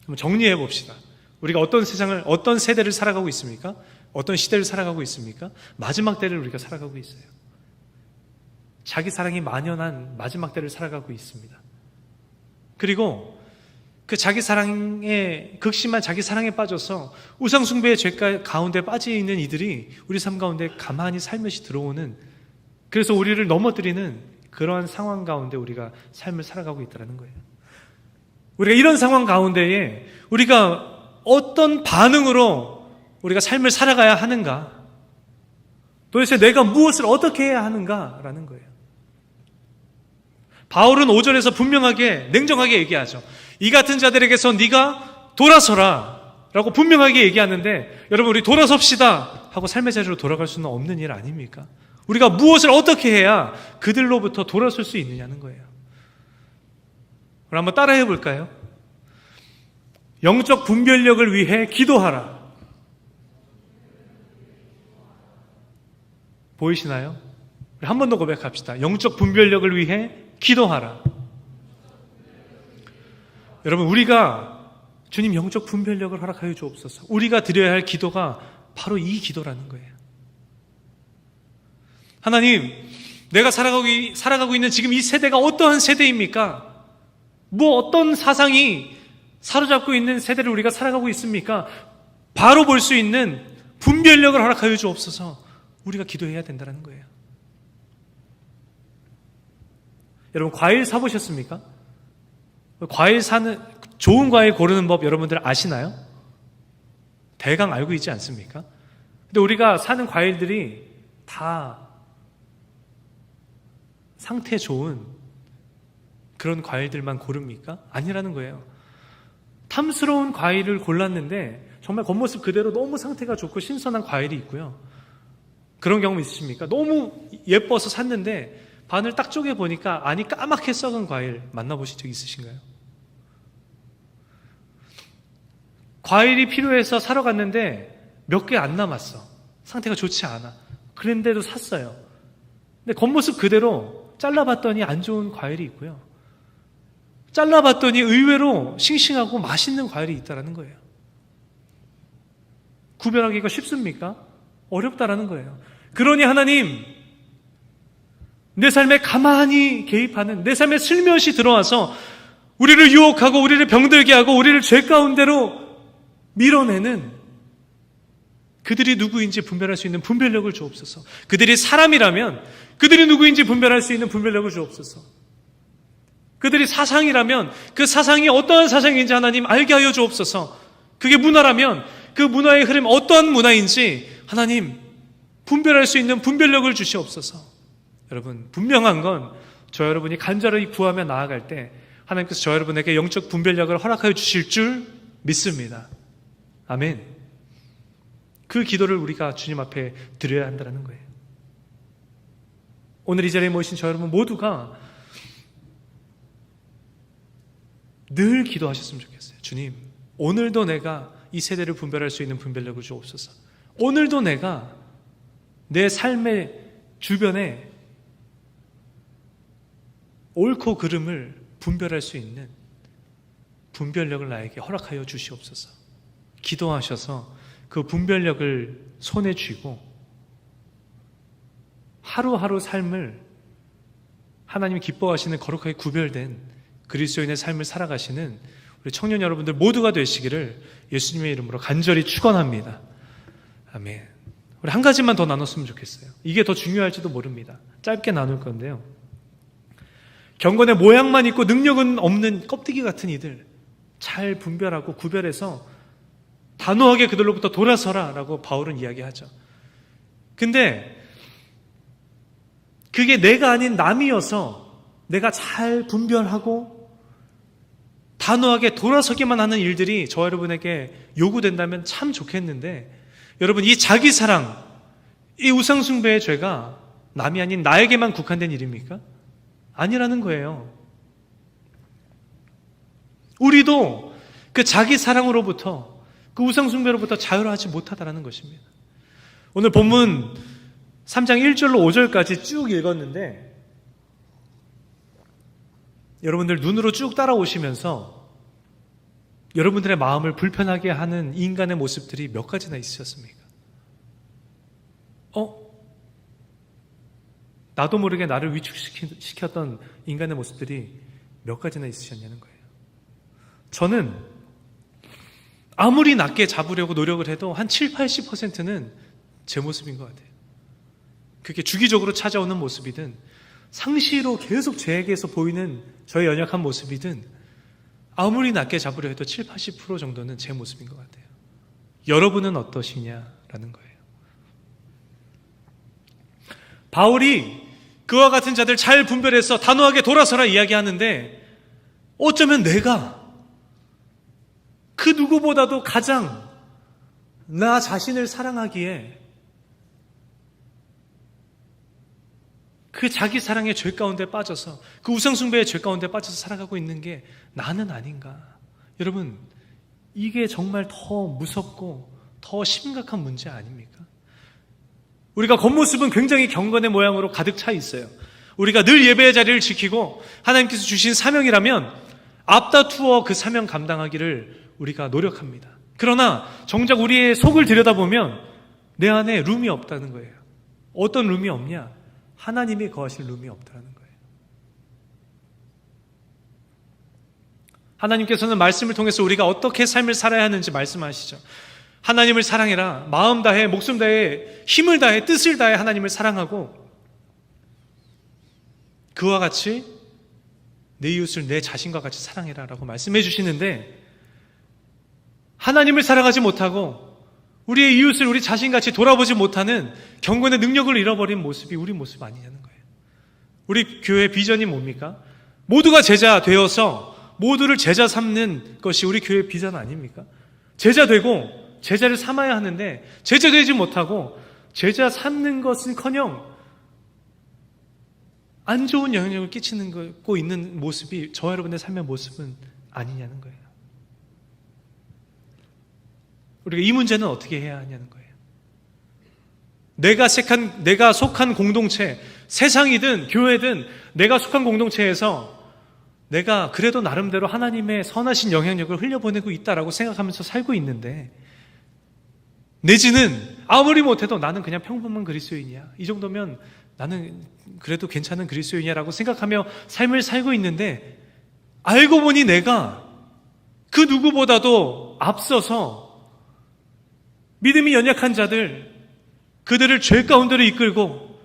한번 정리해 봅시다. 우리가 어떤 세대를 살아가고 있습니까? 어떤 시대를 살아가고 있습니까? 마지막 때를 우리가 살아가고 있어요. 자기 사랑이 만연한 마지막 때를 살아가고 있습니다. 그리고 그 자기 사랑에, 극심한 자기 사랑에 빠져서 우상숭배의 죄 가운데 빠져 있는 이들이 우리 삶 가운데 가만히 살며시 들어오는, 그래서 우리를 넘어뜨리는 그러한 상황 가운데 우리가 삶을 살아가고 있다는 거예요. 우리가 이런 상황 가운데에 우리가 어떤 반응으로 우리가 삶을 살아가야 하는가, 도대체 내가 무엇을 어떻게 해야 하는가라는 거예요. 바울은 5절에서 분명하게 냉정하게 얘기하죠. 이 같은 자들에게서 네가 돌아서라 라고 분명하게 얘기하는데, 여러분, 우리 돌아섭시다 하고 삶의 자리로 돌아갈 수는 없는 일 아닙니까? 우리가 무엇을 어떻게 해야 그들로부터 돌아설 수 있느냐는 거예요. 그럼 한번 따라해 볼까요? 영적 분별력을 위해 기도하라. 보이시나요? 한 번 더 고백합시다. 영적 분별력을 위해 기도하라. 여러분, 우리가 주님 영적 분별력을 허락하여 주옵소서. 우리가 드려야 할 기도가 바로 이 기도라는 거예요. 하나님, 내가 살아가고 있는 지금 이 세대가 어떠한 세대입니까? 어떤 사상이 사로잡고 있는 세대를 우리가 살아가고 있습니까? 바로 볼 수 있는 분별력을 허락하여 주옵소서. 우리가 기도해야 된다는 거예요. 여러분, 과일 사보셨습니까? 좋은 과일 고르는 법 여러분들 아시나요? 대강 알고 있지 않습니까? 근데 우리가 사는 과일들이 다 상태 좋은 그런 과일들만 고릅니까? 아니라는 거예요. 탐스러운 과일을 골랐는데 정말 겉모습 그대로 너무 상태가 좋고 신선한 과일이 있고요. 그런 경험 있으십니까? 너무 예뻐서 샀는데 반을 딱 쪼개보니까 안이 까맣게 썩은 과일 만나보신 적 있으신가요? 과일이 필요해서 사러 갔는데 몇 개 안 남았어. 상태가 좋지 않아. 그런데도 샀어요. 근데 겉모습 그대로 잘라봤더니 안 좋은 과일이 있고요. 잘라봤더니 의외로 싱싱하고 맛있는 과일이 있다는 거예요. 구별하기가 쉽습니까? 어렵다라는 거예요. 그러니 하나님, 내 삶에 가만히 개입하는, 내 삶에 슬며시 들어와서 우리를 유혹하고 우리를 병들게 하고 우리를 죄 가운데로 밀어내는 그들이 누구인지 분별할 수 있는 분별력을 주옵소서. 그들이 사람이라면 그들이 누구인지 분별할 수 있는 분별력을 주옵소서. 그들이 사상이라면 그 사상이 어떠한 사상인지 하나님 알게 하여 주옵소서. 그게 문화라면 그 문화의 흐름 어떠한 문화인지 하나님 분별할 수 있는 분별력을 주시옵소서. 여러분, 분명한 건 저 여러분이 간절히 구하며 나아갈 때 하나님께서 저 여러분에게 영적 분별력을 허락하여 주실 줄 믿습니다. 아멘. 그 기도를 우리가 주님 앞에 드려야 한다는 거예요. 오늘 이 자리에 모이신 저 여러분 모두가 늘 기도하셨으면 좋겠어요. 주님, 오늘도 내가 이 세대를 분별할 수 있는 분별력을 주옵소서. 오늘도 내가 내 삶의 주변에 옳고 그름을 분별할 수 있는 분별력을 나에게 허락하여 주시옵소서. 기도하셔서 그 분별력을 손에 쥐고 하루하루 삶을 하나님이 기뻐하시는 거룩하게 구별된 그리스도인의 삶을 살아가시는 우리 청년 여러분들 모두가 되시기를 예수님의 이름으로 간절히 축원합니다. 아멘. 우리 한 가지만 더 나눴으면 좋겠어요. 이게 더 중요할지도 모릅니다. 짧게 나눌 건데요. 경건의 모양만 있고 능력은 없는 껍데기 같은 이들 잘 분별하고 구별해서 단호하게 그들로부터 돌아서라 라고 바울은 이야기하죠. 근데 그게 내가 아닌 남이어서 내가 잘 분별하고 단호하게 돌아서기만 하는 일들이 저 여러분에게 요구된다면 참 좋겠는데, 여러분, 이 자기 사랑, 이 우상숭배의 죄가 남이 아닌 나에게만 국한된 일입니까? 아니라는 거예요. 우리도 그 자기 사랑으로부터, 그 우상숭배로부터 자유하지 못하다라는 것입니다. 오늘 본문 3장 1절로 5절까지 쭉 읽었는데 여러분들 눈으로 쭉 따라오시면서 여러분들의 마음을 불편하게 하는 인간의 모습들이 몇 가지나 있으셨습니까? 나도 모르게 나를 위축시켰던 인간의 모습들이 몇 가지나 있으셨냐는 거예요. 저는 아무리 낮게 잡으려고 노력을 해도 한 7, 80%는 제 모습인 것 같아요. 그게 주기적으로 찾아오는 모습이든 상시로 계속 제게서 보이는 저의 연약한 모습이든 아무리 낮게 잡으려 해도 7, 80% 정도는 제 모습인 것 같아요. 여러분은 어떠시냐라는 거예요. 바울이 그와 같은 자들 잘 분별해서 단호하게 돌아서라 이야기하는데 어쩌면 내가 그 누구보다도 가장 나 자신을 사랑하기에 그 자기 사랑의 죄 가운데 빠져서 그 우상숭배의 죄 가운데 빠져서 살아가고 있는 게 나는 아닌가. 여러분, 이게 정말 더 무섭고 더 심각한 문제 아닙니까? 우리가 겉모습은 굉장히 경건의 모양으로 가득 차 있어요. 우리가 늘 예배의 자리를 지키고 하나님께서 주신 사명이라면 앞다투어 그 사명 감당하기를 우리가 노력합니다. 그러나 정작 우리의 속을 들여다보면 내 안에 룸이 없다는 거예요. 어떤 룸이 없냐? 하나님이 거하실 룸이 없다는 거예요. 하나님께서는 말씀을 통해서 우리가 어떻게 삶을 살아야 하는지 말씀하시죠. 하나님을 사랑해라. 마음 다해, 목숨 다해, 힘을 다해, 뜻을 다해 하나님을 사랑하고 그와 같이 내 이웃을 내 자신과 같이 사랑해라 라고 말씀해 주시는데 하나님을 사랑하지 못하고 우리의 이웃을 우리 자신같이 돌아보지 못하는 경건의 능력을 잃어버린 모습이 우리 모습 아니냐는 거예요. 우리 교회 비전이 뭡니까? 모두가 제자 되어서 모두를 제자 삼는 것이 우리 교회 비전 아닙니까? 제자 되고 제자를 삼아야 하는데 제자 되지 못하고 제자 삼는 것은커녕 안 좋은 영향력을 끼치는 거 있는 모습이 저와 여러분의 삶의 모습은 아니냐는 거예요. 우리가 이 문제는 어떻게 해야 하냐는 거예요. 내가 속한 공동체, 세상이든 교회든 내가 속한 공동체에서 내가 그래도 나름대로 하나님의 선하신 영향력을 흘려보내고 있다라고 생각하면서 살고 있는데 내지는 아무리 못해도 나는 그냥 평범한 그리스도인이야. 이 정도면 나는 그래도 괜찮은 그리스도인이야라고 생각하며 삶을 살고 있는데 알고 보니 내가 그 누구보다도 앞서서 믿음이 연약한 자들, 그들을 죄 가운데로 이끌고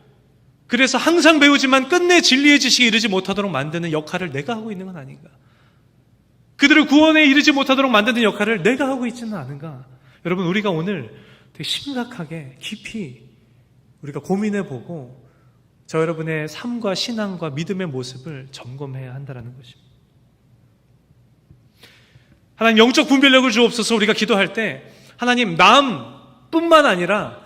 그래서 항상 배우지만 끝내 진리의 지식에 이르지 못하도록 만드는 역할을 내가 하고 있는 건 아닌가? 그들을 구원에 이르지 못하도록 만드는 역할을 내가 하고 있지는 않은가? 여러분, 우리가 오늘 되게 심각하게 깊이 우리가 고민해보고 저 여러분의 삶과 신앙과 믿음의 모습을 점검해야 한다는 것입니다. 하나님 영적 분별력을 주옵소서. 우리가 기도할 때 하나님 남뿐만 아니라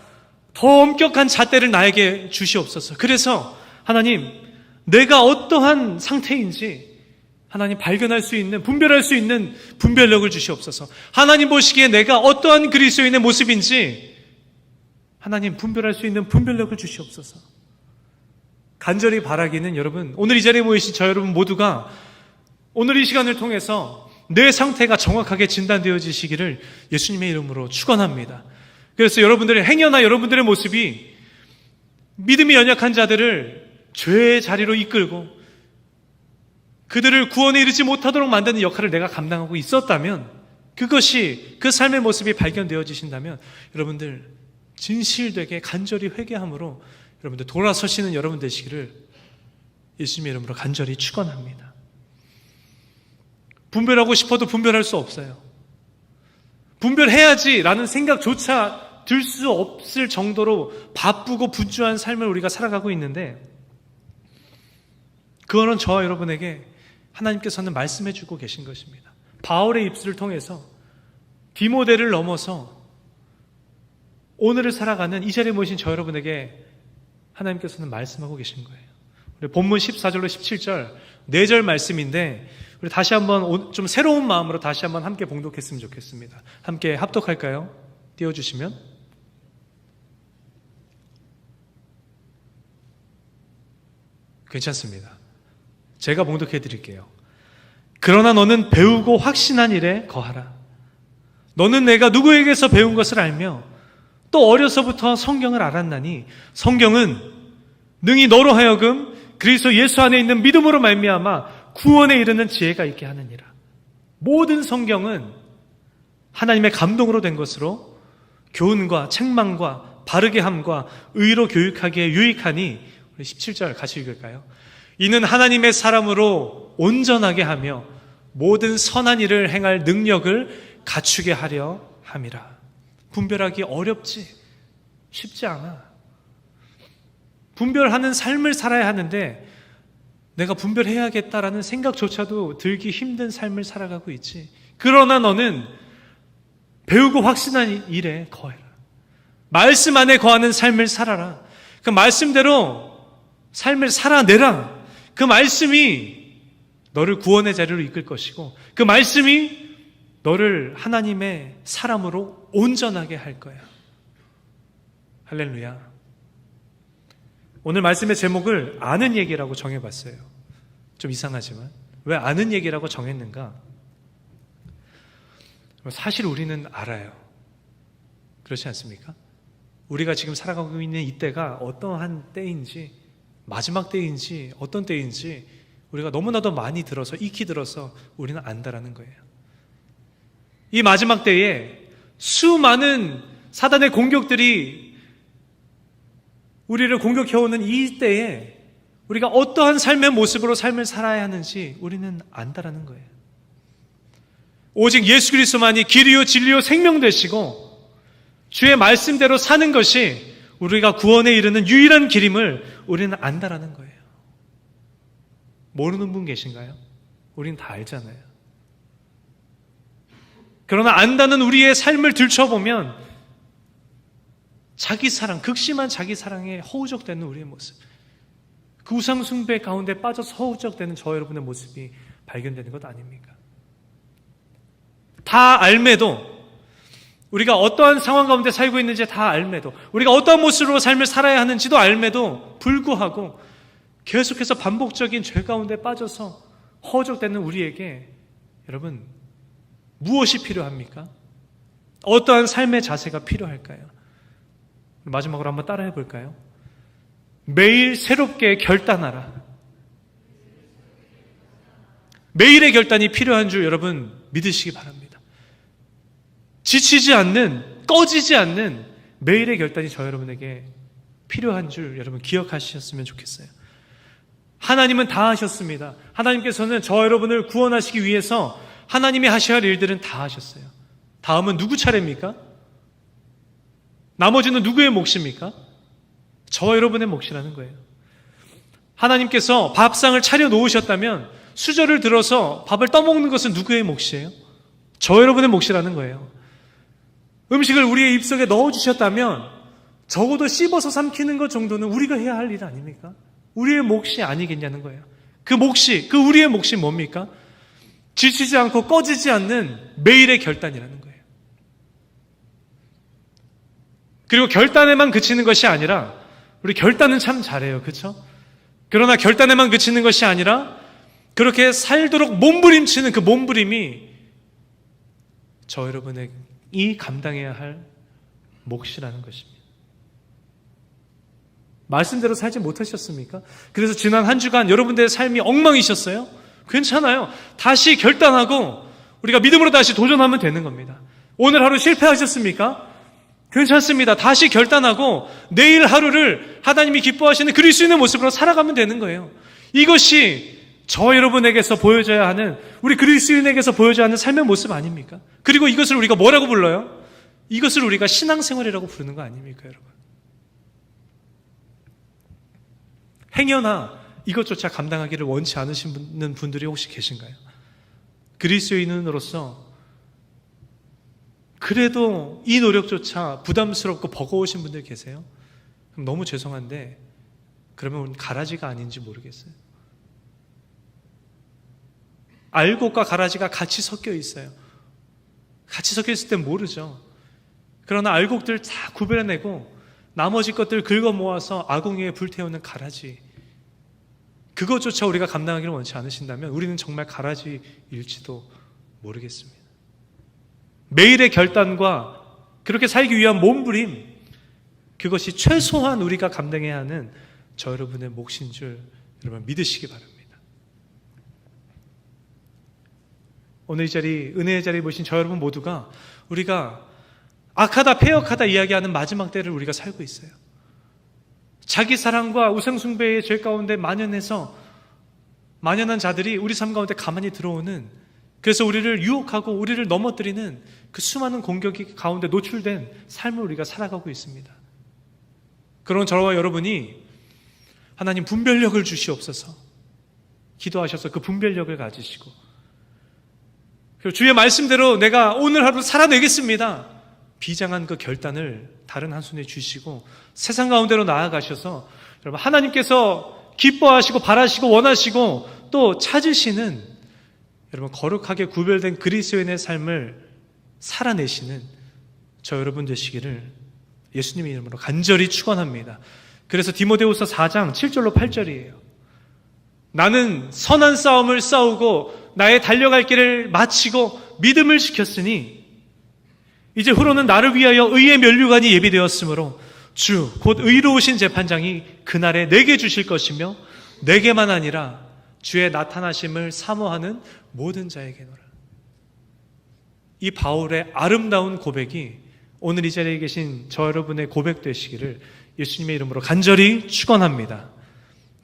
더 엄격한 잣대를 나에게 주시옵소서. 그래서 하나님 내가 어떠한 상태인지 하나님 발견할 수 있는, 분별할 수 있는 분별력을 주시옵소서. 하나님 보시기에 내가 어떠한 그리스도인의 모습인지 하나님 분별할 수 있는 분별력을 주시옵소서. 간절히 바라기는 여러분, 오늘 이 자리에 모이신 저 여러분 모두가 오늘 이 시간을 통해서 내 상태가 정확하게 진단되어지시기를 예수님의 이름으로 축원합니다. 그래서 여러분들의 행여나 여러분들의 모습이 믿음이 연약한 자들을 죄의 자리로 이끌고 그들을 구원에 이르지 못하도록 만드는 역할을 내가 감당하고 있었다면, 그것이 그 삶의 모습이 발견되어지신다면 여러분들 진실되게 간절히 회개함으로 여러분들 돌아서시는 여러분 되시기를 예수님의 이름으로 간절히 축원합니다. 분별하고 싶어도 분별할 수 없어요. 분별해야지라는 생각조차 들 수 없을 정도로 바쁘고 분주한 삶을 우리가 살아가고 있는데, 그거는 저와 여러분에게 하나님께서는 말씀해 주고 계신 것입니다. 바울의 입술을 통해서 디모데를 넘어서 오늘을 살아가는 이 자리에 모이신 저 여러분에게 하나님께서는 말씀하고 계신 거예요. 우리 본문 14절로 17절 4절 말씀인데 우리 다시 한번 좀 새로운 마음으로 다시 한번 함께 봉독했으면 좋겠습니다. 함께 합독할까요? 띄워주시면. 괜찮습니다. 제가 봉독해 드릴게요. 그러나 너는 배우고 확신한 일에 거하라. 너는 내가 누구에게서 배운 것을 알며 또 어려서부터 성경을 알았나니 성경은 능히 너로 하여금 그리스도 예수 안에 있는 믿음으로 말미암아 구원에 이르는 지혜가 있게 하느니라. 모든 성경은 하나님의 감동으로 된 것으로 교훈과 책망과 바르게 함과 의로 교육하기에 유익하니, 우리 17절 같이 읽을까요? 이는 하나님의 사람으로 온전하게 하며 모든 선한 일을 행할 능력을 갖추게 하려 함이라. 분별하기 어렵지, 쉽지 않아. 분별하는 삶을 살아야 하는데 내가 분별해야겠다라는 생각조차도 들기 힘든 삶을 살아가고 있지. 그러나 너는 배우고 확신한 일에 거해라. 말씀 안에 거하는 삶을 살아라. 그 말씀대로 삶을 살아내라. 그 말씀이 너를 구원의 자리로 이끌 것이고 그 말씀이 너를 하나님의 사람으로 온전하게 할 거야. 할렐루야. 오늘 말씀의 제목을 아는 얘기라고 정해봤어요. 좀 이상하지만 왜 아는 얘기라고 정했는가? 사실 우리는 알아요. 그렇지 않습니까? 우리가 지금 살아가고 있는 이때가 어떠한 때인지, 마지막 때인지 어떤 때인지 우리가 너무나도 많이 들어서, 익히 들어서 우리는 안다라는 거예요. 이 마지막 때에 수많은 사단의 공격들이 우리를 공격해오는 이 때에 우리가 어떠한 삶의 모습으로 삶을 살아야 하는지 우리는 안다라는 거예요. 오직 예수 그리스도만이 길이요 진리요 생명 되시고 주의 말씀대로 사는 것이 우리가 구원에 이르는 유일한 길임을 우리는 안다라는 거예요. 모르는 분 계신가요? 우린 다 알잖아요. 그러나 안다는 우리의 삶을 들춰보면 자기 사랑, 극심한 자기 사랑에 허우적대는 우리의 모습, 그 우상 숭배 가운데 빠져서 허우적대는 저 여러분의 모습이 발견되는 것 아닙니까? 다 알매도, 우리가 어떠한 상황 가운데 살고 있는지 다 알매도, 우리가 어떠한 모습으로 삶을 살아야 하는지도 알매도 불구하고 계속해서 반복적인 죄 가운데 빠져서 허우적대는 우리에게 여러분 무엇이 필요합니까? 어떠한 삶의 자세가 필요할까요? 마지막으로 한번 따라해 볼까요? 매일 새롭게 결단하라. 매일의 결단이 필요한 줄 여러분 믿으시기 바랍니다. 지치지 않는, 꺼지지 않는 매일의 결단이 저 여러분에게 필요한 줄 여러분 기억하셨으면 좋겠어요. 하나님은 다 하셨습니다. 하나님께서는 저 여러분을 구원하시기 위해서 하나님이 하셔야 할 일들은 다 하셨어요. 다음은 누구 차례입니까? 나머지는 누구의 몫입니까? 저 여러분의 몫이라는 거예요. 하나님께서 밥상을 차려 놓으셨다면 수저를 들어서 밥을 떠먹는 것은 누구의 몫이에요? 저 여러분의 몫이라는 거예요. 음식을 우리의 입속에 넣어주셨다면 적어도 씹어서 삼키는 것 정도는 우리가 해야 할 일 아닙니까? 우리의 몫이 아니겠냐는 거예요. 그 몫이, 그 우리의 몫이 뭡니까? 지치지 않고 꺼지지 않는 매일의 결단이라는 거예요. 그리고 결단에만 그치는 것이 아니라, 우리 결단은 참 잘해요. 그렇죠? 그러나 결단에만 그치는 것이 아니라 그렇게 살도록 몸부림치는 그 몸부림이 저 여러분의 이 감당해야 할 몫이라는 것입니다. 말씀대로 살지 못하셨습니까? 그래서 지난 한 주간 여러분들의 삶이 엉망이셨어요? 괜찮아요. 다시 결단하고 우리가 믿음으로 다시 도전하면 되는 겁니다. 오늘 하루 실패하셨습니까? 괜찮습니다. 다시 결단하고 내일 하루를 하나님이 기뻐하시는 그리스도인의 모습으로 살아가면 되는 거예요. 이것이 저 여러분에게서 보여줘야 하는, 우리 그리스도인에게서 보여줘야 하는 삶의 모습 아닙니까? 그리고 이것을 우리가 뭐라고 불러요? 이것을 우리가 신앙생활이라고 부르는 거 아닙니까, 여러분? 행여나 이것조차 감당하기를 원치 않으시는 분들이 혹시 계신가요? 그리스도인으로서 그래도 이 노력조차 부담스럽고 버거우신 분들 계세요? 그럼 너무 죄송한데 그러면 가라지가 아닌지 모르겠어요. 알곡과 가라지가 같이 섞여 있어요. 같이 섞여 있을 땐 모르죠. 그러나 알곡들 다 구별해내고 나머지 것들 긁어 모아서 아궁 위에 불태우는 가라지, 그것조차 우리가 감당하기를 원치 않으신다면 우리는 정말 가라지일지도 모르겠습니다. 매일의 결단과 그렇게 살기 위한 몸부림, 그것이 최소한 우리가 감당해야 하는 저 여러분의 몫인 줄 여러분 믿으시기 바랍니다. 오늘 이 자리, 은혜의 자리에 모신 저 여러분 모두가 우리가 악하다 패역하다 이야기하는 마지막 때를 우리가 살고 있어요. 자기 사랑과 우상숭배의 죄 가운데 만연한 자들이 우리 삶 가운데 가만히 들어오는, 그래서 우리를 유혹하고 우리를 넘어뜨리는 그 수많은 공격이 가운데 노출된 삶을 우리가 살아가고 있습니다. 그런 저와 여러분이 하나님 분별력을 주시옵소서 기도하셔서 그 분별력을 가지시고, 그리고 주의 말씀대로 내가 오늘 하루 살아내겠습니다 비장한 그 결단을 다른 한 손에 주시고 세상 가운데로 나아가셔서 여러분 하나님께서 기뻐하시고 바라시고 원하시고 또 찾으시는 여러분 거룩하게 구별된 그리스도인의 삶을 살아내시는 저 여러분 되시기를 예수님의 이름으로 간절히 축원합니다. 그래서 디모데후서 4장 7절로 8절이에요. 나는 선한 싸움을 싸우고 나의 달려갈 길을 마치고 믿음을 지켰으니 이제 후로는 나를 위하여 의의 면류관이 예비되었으므로 주 곧 의로우신 재판장이 그날에 내게 주실 것이며 내게만 아니라 주의 나타나심을 사모하는 모든 자에게노라. 이 바울의 아름다운 고백이 오늘 이 자리에 계신 저 여러분의 고백 되시기를 예수님의 이름으로 간절히 축원합니다.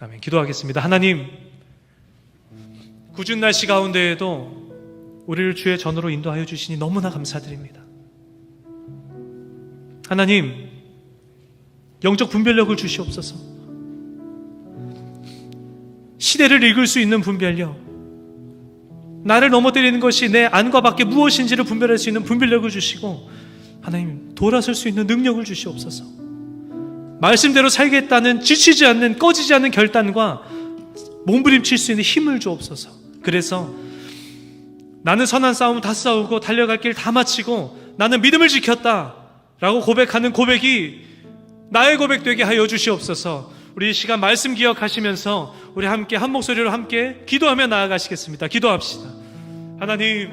아멘. 기도하겠습니다. 하나님, 궂은 날씨 가운데에도 우리를 주의 전으로 인도하여 주시니 너무나 감사드립니다. 하나님, 영적 분별력을 주시옵소서. 시대를 읽을 수 있는 분별력, 나를 넘어뜨리는 것이 내 안과 밖에 무엇인지를 분별할 수 있는 분별력을 주시고, 하나님 돌아설 수 있는 능력을 주시옵소서. 말씀대로 살겠다는 지치지 않는 꺼지지 않는 결단과 몸부림칠 수 있는 힘을 주옵소서. 그래서 나는 선한 싸움 다 싸우고 달려갈 길 다 마치고 나는 믿음을 지켰다 라고 고백하는 고백이 나의 고백 되게 하여 주시옵소서. 우리 이 시간 말씀 기억하시면서 우리 함께 한 목소리로 함께 기도하며 나아가시겠습니다. 기도합시다. 하나님,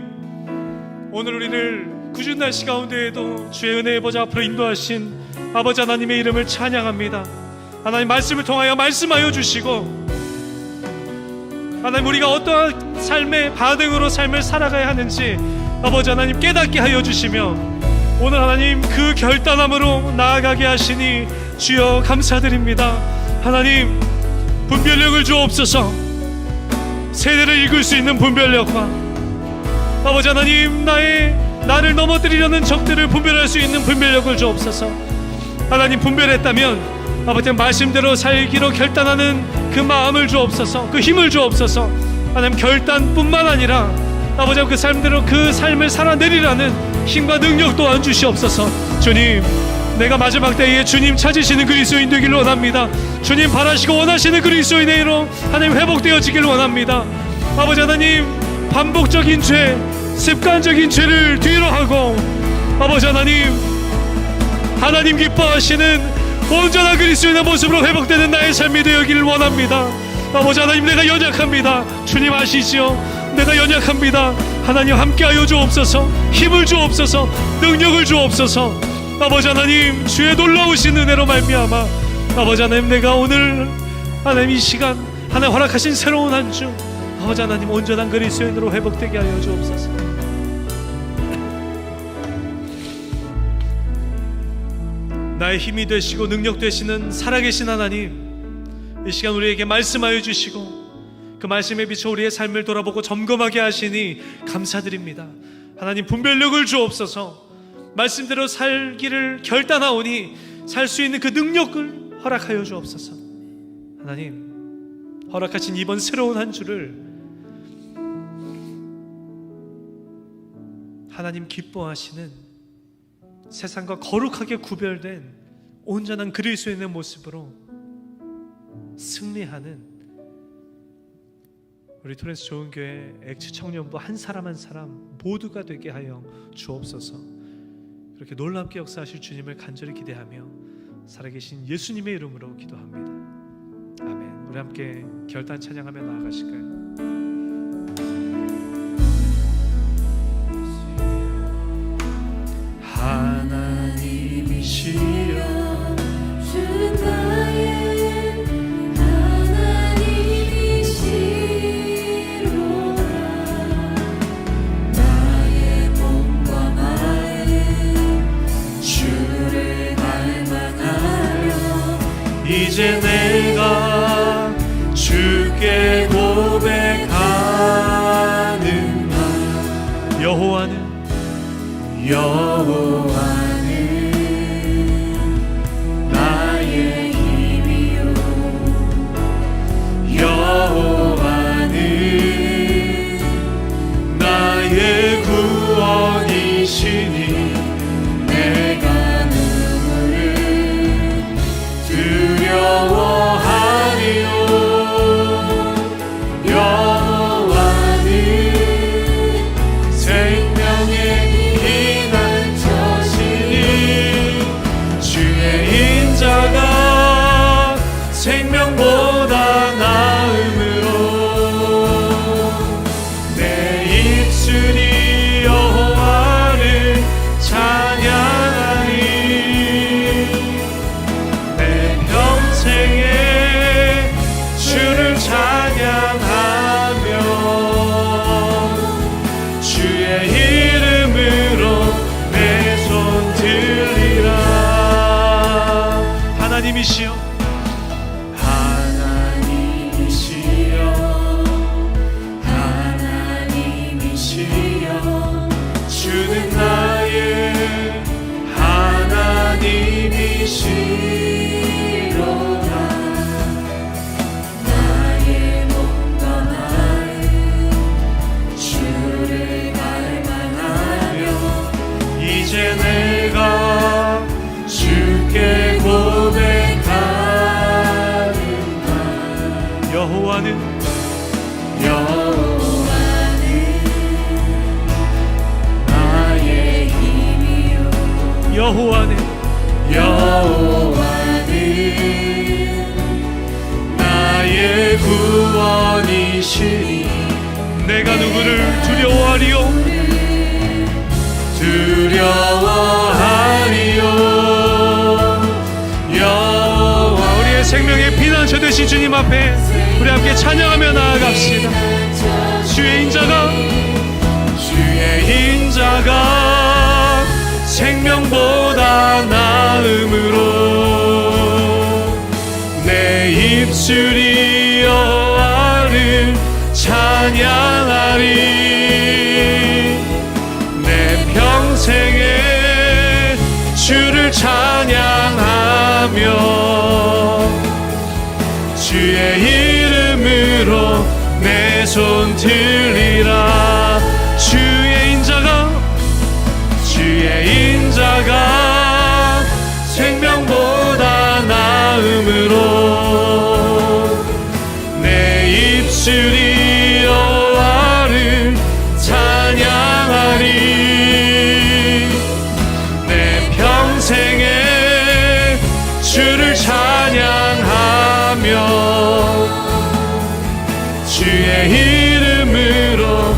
오늘 우리를 궂은 날씨 가운데에도 주의 은혜의 보좌 앞으로 인도하신 아버지 하나님의 이름을 찬양합니다. 하나님, 말씀을 통하여 말씀하여 주시고 하나님, 우리가 어떠한 삶의 반응으로 삶을 살아가야 하는지 아버지 하나님 깨닫게 하여 주시며 오늘 하나님 그 결단함으로 나아가게 하시니 주여 감사드립니다. 하나님, 분별력을 주옵소서. 세대를 읽을 수 있는 분별력과 아버지 하나님 나를 넘어뜨리려는 적들을 분별할 수 있는 분별력을 주옵소서. 하나님, 분별했다면 아버지 말씀대로 살기로 결단하는 그 마음을 주옵소서. 그 힘을 주옵소서. 하나님, 결단뿐만 아니라 아버지 그 삶대로 그 삶을 살아내리라는 힘과 능력 또한 주시옵소서. 주님, 내가 마지막 때에 주님 찾으시는 그리스도인 되기를 원합니다. 주님 바라시고 원하시는 그리스도인의 이로 하나님 회복되어지기를 원합니다. 아버지 하나님, 반복적인 죄, 습관적인 죄를 뒤로 하고 아버지 하나님 기뻐하시는 온전한 그리스도인의 모습으로 회복되는 나의 삶이 되어기를 원합니다. 아버지 하나님, 내가 연약합니다. 주님 아시지요? 내가 연약합니다. 하나님 함께하여 주옵소서. 힘을 주옵소서. 능력을 주옵소서. 아버지 하나님, 주의 놀라우신 은혜로 말미암아 아버지 하나님, 내가 오늘 하나님 이 시간 하나님 허락하신 새로운 한 주 아버지 하나님 온전한 그리스도인으로 회복되게 하여 주옵소서. 나의 힘이 되시고 능력 되시는 살아계신 하나님, 이 시간 우리에게 말씀하여 주시고 그 말씀에 비춰 우리의 삶을 돌아보고 점검하게 하시니 감사드립니다. 하나님, 분별력을 주옵소서. 말씀대로 살기를 결단하오니 살 수 있는 그 능력을 허락하여 주옵소서. 하나님, 허락하신 이번 새로운 한 주를 하나님 기뻐하시는 세상과 거룩하게 구별된 온전한 그리스도인의 모습으로 승리하는 우리 토렌스 좋은교회 액츠 청년부 한 사람 한 사람 모두가 되게 하여 주옵소서. 그렇게 놀랍게 역사하실 주님을 간절히 기대하며 살아계신 예수님의 이름으로 기도합니다. 아멘. 우리 함께 결단 찬양하며 나아가실까요? 하나님이시여 이제 내가 주께 고백하는가. 여호와는 나의 힘이요 여호와는 나의 구원이시니 내가 누구를 두려워하리요. 여호와는 생명의 피난처시니 주의 인자가 생명보다 나음으로 내 입술이 여호와를 찬양하리. 내 평생에 주를 찬양하며 주의 이름으로 내 손 들리라. 하나님이시여 주는 나의 하나님이시로다. 나의 몸과 마음 주를 갈망하며 이제 내가 주께 고백하는가. 여호와는 여호와는 나의 구원이시니 내가 누구를 두려워하리요. 여호와 우리의 생명의 피난처 되신 주님 앞에 우리 함께 찬양하며 나아갑시다. 주의 인자가 생명보다 나음으로 내 입술이 여호와를 찬양하리. 내 평생에 주를 찬양하며 주의 이름으로 내 손 들리라. 주의 인자가 생명보다 나음으로 내 입술이 여호와를 찬양하리. 내 평생에 주를 찬양하며 주의 이름으로.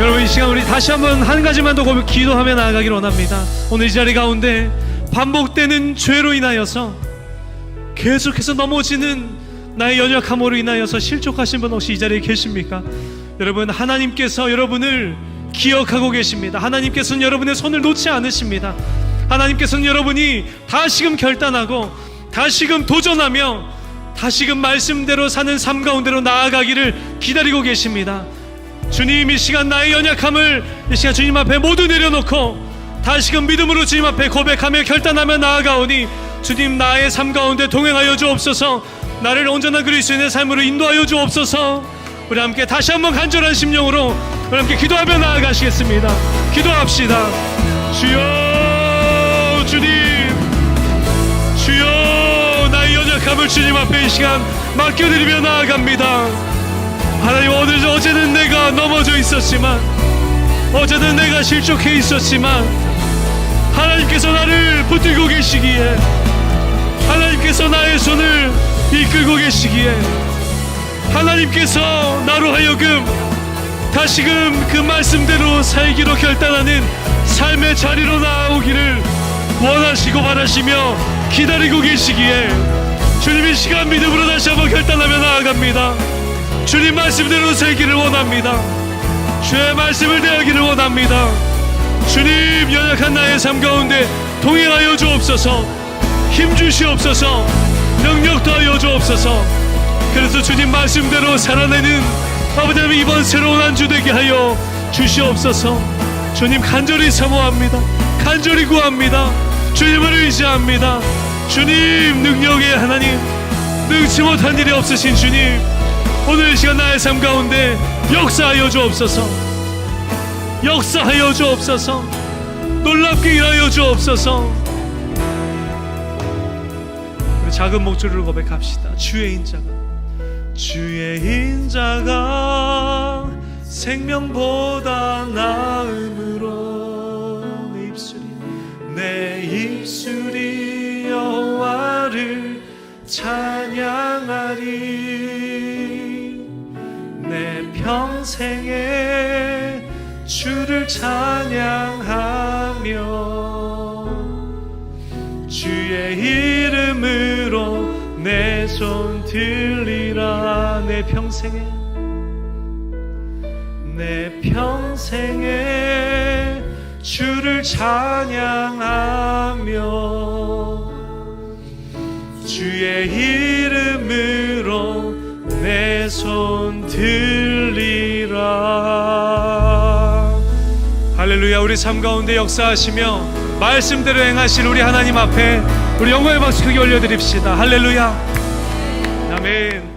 여러분 이 시간 우리 다시 한번 한 가지만 더 기도하며 나아가기를 원합니다. 오늘 이 자리 가운데 반복되는 죄로 인하여서 계속해서 넘어지는 나의 연약함으로 인하여서 실족하신 분 혹시 이 자리에 계십니까? 여러분 하나님께서 여러분을 기억하고 계십니다. 하나님께서는 여러분의 손을 놓지 않으십니다. 하나님께서는 여러분이 다시금 결단하고 다시금 도전하며 다시금 말씀대로 사는 삶 가운데로 나아가기를 기다리고 계십니다. 주님 이 시간 나의 연약함을 이 시간 주님 앞에 모두 내려놓고 다시금 믿음으로 주님 앞에 고백하며 결단하며 나아가오니 주님 나의 삶 가운데 동행하여 주옵소서. 나를 온전한 그리스도인의 삶으로 인도하여 주옵소서. 우리 함께 다시 한번 간절한 심령으로 우리 함께 기도하며 나아가시겠습니다. 기도합시다. 주여 주님 주여 나의 연약함을 주님 앞에 이 시간 맡겨드리며 나아갑니다. 하나님 어제는 내가 넘어져 있었지만 어제는 내가 실족해 있었지만 하나님께서 나를 붙들고 계시기에 하나님께서 나의 손을 이끌고 계시기에 하나님께서 나로 하여금 다시금 그 말씀대로 살기로 결단하는 삶의 자리로 나아오기를 원하시고 바라시며 기다리고 계시기에 주님 이 시간 믿음으로 다시 한번 결단하며 나아갑니다. 주님 말씀대로 살기를 원합니다. 주의 말씀을 대하기를 원합니다. 주님 연약한 나의 삶 가운데 동행하여 주옵소서. 힘 주시옵소서. 능력 더하여 주옵소서. 그래서 주님 말씀대로 살아내는 아버지 하나님, 이번 새로운 한 주 되게 하여 주시옵소서. 주님 간절히 사모합니다. 간절히 구합니다. 주님을 의지합니다. 주님 능력의 하나님, 능치 못한 일이 없으신 주님, 오늘 이 시간 나의 삶 가운데 역사하여 주옵소서. 역사하여 주옵소서. 놀랍게 일하여 주옵소서. 우리 작은 목소리로 고백합시다. 주의 인자가 생명보다 나음으로 내 입술이 여호와를 찬양하리. 내 평생에 주를 찬양하며 주의 이름으로 내 손 들리라. 내 평생에 주를 찬양하며 주의 이름으로 내 손 들리라. 할렐루야. 우리 삶 가운데 역사하시며 말씀대로 행하실 우리 하나님 앞에 우리 영광의 박수 크게 올려드립시다. 할렐루야. 아멘.